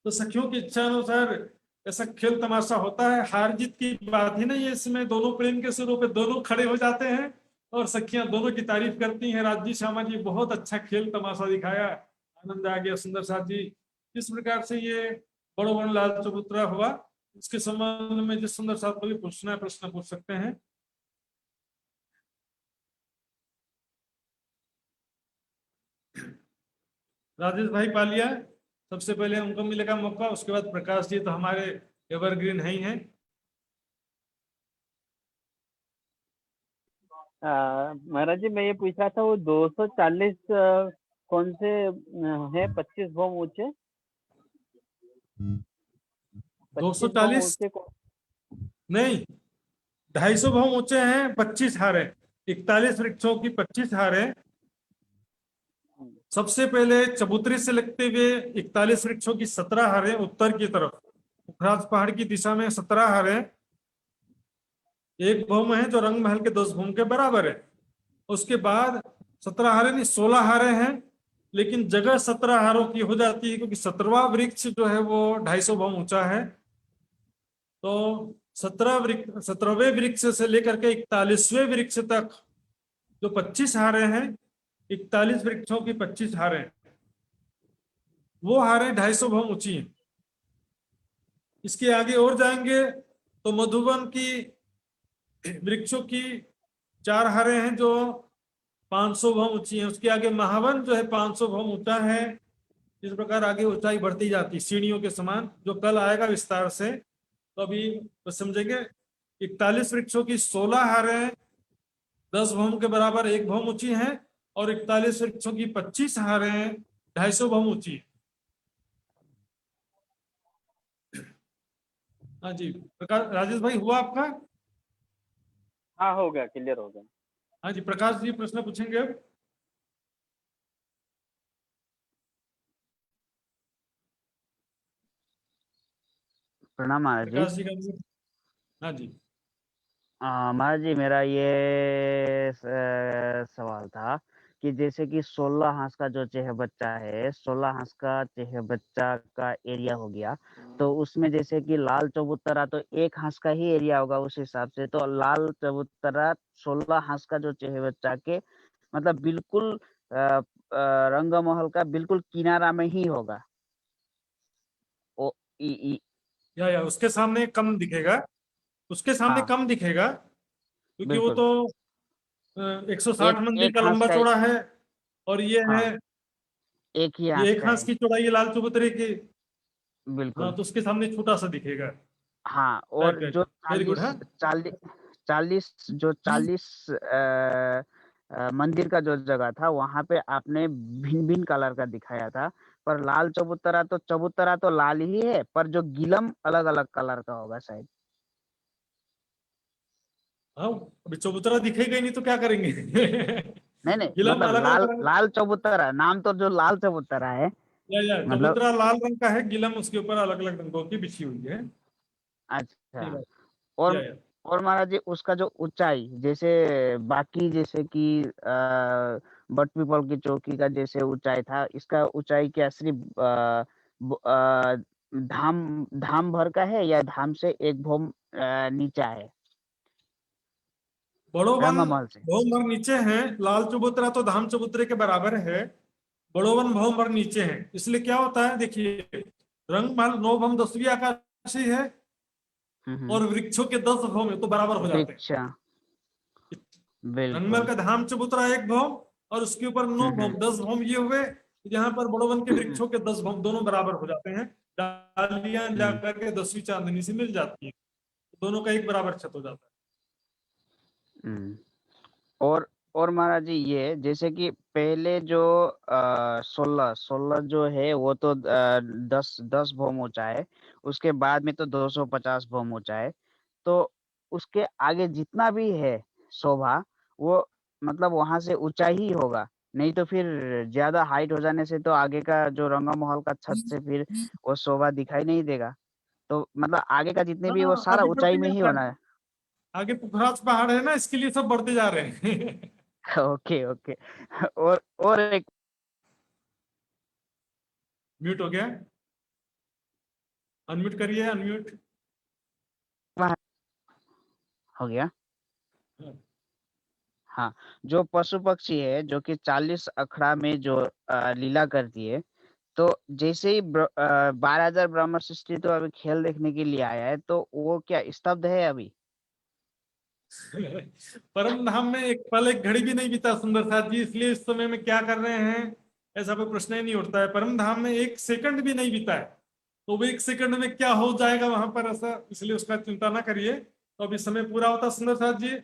तो सखियों की इच्छा अनुसार ऐसा खेल तमाशा होता है। हार जीत की बात ही नहीं है इसमें, दोनों प्रेम के स्वरूप है, दोनों खड़े हो जाते हैं और सखियां दोनों की तारीफ करती हैं। राजी श्यामा जी बहुत अच्छा खेल तमाशा दिखाया, आनंद आ गया सुंदर साथ जी। इस प्रकार से ये बड़ो बन लाल चबूतरा हुआ। इसके संबंध में जिस सुंदर साथ को भी पूछना है प्रश्न पूछ सकते हैं। राजेश भाई पालिया सबसे पहले उनको मिलेगा मौका, उसके बाद प्रकाश जी तो हमारे एवरग्रीन है ही हैं। महाराज जी मैं ये पूछ रहा था वो 240 कौन से है 25 भौम ऊंचे? 240 नहीं, 250 भौम ऊंचे हैं, 25 हारे, 41 वृक्षों की 25 हारे। सबसे पहले चबूतरे से लगते हुए 41 वृक्षों की 17 हारे उत्तर की तरफ, उखराज पहाड़ की दिशा में 17 हारे। एक भौम है जो रंग महल के 10 भौम के बराबर है। उसके बाद 17 हारे नहीं 16 हारे हैं, लेकिन जगह 17 हारों की हो जाती है क्योंकि 17वां वृक्ष जो है वो 250 भौम ऊंचा है। तो 17वें वृक्ष से लेकर के 41वें वृक्ष तक जो 25 हारे हैं 41 वृक्षों की 25 हारें, वो हारें 250 भौम ऊंची हैं। इसके आगे और जाएंगे तो मधुबन की वृक्षों की 4 हारें हैं जो 500 भौम ऊंची हैं। उसके आगे महावन जो है 500 भौम ऊंचा है। इस प्रकार आगे ऊंचाई बढ़ती जाती है सीढ़ियों के समान, जो कल आएगा विस्तार से। तो अभी बस समझेंगे 41 वृक्षों की 16 हारें 10 भौम के बराबर 1 भौम ऊंची हैं, और 41 वृक्षों की 25 हारें 250 भौम ऊंची है। हाँ जी प्रकाश, राजेश भाई हुआ आपका? हाँ हो गया, क्लियर हो गया। हाँ जी प्रकाश जी प्रश्न पूछेंगे अब। प्रणाम महाराज जी। प्रकाश जी का, हाँ जी। महाराज जी मेरा ये सवाल था कि जैसे कि 16 हांस का जो चेह बच्चा है, 16 हांस का चेह बच्चा का एरिया हो गया, तो उसमें जैसे कि लाल चबूतरा तो 1 हांस का ही एरिया होगा उस हिसाब से, तो लाल चबूतरा 16 हांस का जो चेह बच्चा के मतलब बिल्कुल रंग महल का बिल्कुल किनारा में ही होगा। ओ ई या उसके सामने कम दिखेगा, उसके सामने हाँ कम दिखेगा, क्योंकि वो बिल्कुल। तो 160 मंदिर एक का हांस लंबा का, चौड़ा है, और ये है, हाँ एक ही ये हांस 1 का हांस है की चौड़ाई है लाल चबूतरे की। हाँ बिल्कुल। तो उसके सामने छोटा सा दिखेगा। हाँ और राइट राइट, जो वेरी गुड। 40 हाँ 40 40 जो 40 मंदिर का जो जगह था वहां पे आपने भिन्न भिन्न कलर का दिखाया था, पर लाल चबूतरा तो लाल ही है, पर जो गिलम अलग अलग कलर का होगा शायद। हाँ, अभी चबूतरा दिखेगा ही नहीं तो क्या करेंगे? नहीं नहीं, गिलम मतलब अलग अलग लाल रंग, लाल चबूतरा, नाम तो जो लाल चबूतरा है या मतलब। चबूतरा लाल रंग का है, गिलम उसके ऊपर अलग अलग रंगों की बिछी हुई है। अच्छा। सही बात। और या और महाराज जी उसका जो ऊंचाई, जैसे बाकी जैसे कि बट पीपल की चौकी का जैसे ऊंचाई था, इसका ऊंचाई क्या सिर्फ धाम धाम भर का है या धाम से 1 भौम नीचा है बड़ोवन रंगमहल से? भौम भर नीचे है, लाल चबूतरा तो धाम चबूतरे के बराबर है, बड़ोवन भौम भर नीचे है। इसलिए क्या होता है देखिए, रंग महल 9 भौम 10वीं आकाशी है, हम्म। और वृक्षों के 10 भौम है तो बराबर हो जाते हैं। वृक्ष, रंगमहल बिल्कुल। का धाम चबूतरा 1 भौम, और उसके ऊपर 9 भौम, हम्म 10 भौम ये हुए। यहाँ पर बड़ोवन के हम्म वृक्षों के 10 भौम दोनों बराबर हो जाते हैं। डालियां हम्म जाकर के 10वीं चांदनी से मिल जाती है, दोनों का एक बराबर छत हो जाता हम्म। और महाराज जी ये जैसे कि पहले जो 16 जो है वो तो 10 भौम ऊंचा है, उसके बाद में तो 250 भौम ऊंचा है, तो उसके आगे जितना भी है शोभा, वो मतलब वहां से ऊंचा ही होगा, नहीं तो फिर ज्यादा हाइट हो जाने से तो आगे का जो रंगा महल का छत से फिर वो शोभा दिखाई नहीं देगा, तो मतलब आगे का जितने है। भी है वो हाँ सारा अभी ऊंचाई में क्योंकि ही होना है। आगे पुखराज पहाड़ है ना, इसके लिए सब बढ़ते जा रहे हैं। Okay okay. और एक म्यूट हो गया, अनम्यूट करिए, अनम्यूट। हो गया। हाँ, जो पशु पक्षी है जो कि 40 अखड़ा में जो लीला करती है, तो जैसे ही 12,000 ब्रह्म सृष्टि तो अभी खेल देखने के लिए आया है, तो वो क्या स्तब्ध है अभी? परम धाम में एक पल एक घड़ी भी नहीं बीता सुंदर साथ जी, इसलिए इस समय में क्या कर रहे हैं ऐसा कोई प्रश्न ही नहीं उठता है। परम धाम में 1 सेकंड भी नहीं बीता है, तो वो 1 सेकंड में क्या हो जाएगा वहां पर ऐसा, इसलिए उसका चिंता ना करिए। तो अभी समय पूरा होता सुंदर साथ जी।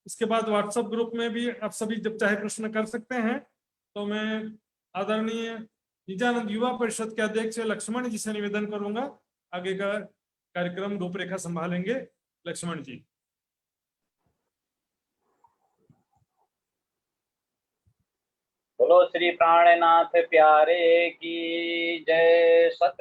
इसके बाद व्हाट्सएप ग्रुप में भी आप सभी जब चाहे प्रश्न कर सकते हैं। तो मैं आदरणीय निजानंद युवा परिषद के अध्यक्ष लक्ष्मण जी से निवेदन करूंगा, आगे का कार्यक्रम रूपरेखा संभालेंगे लक्ष्मण जी। बोलो श्री प्राणनाथ प्यारे की जय। सत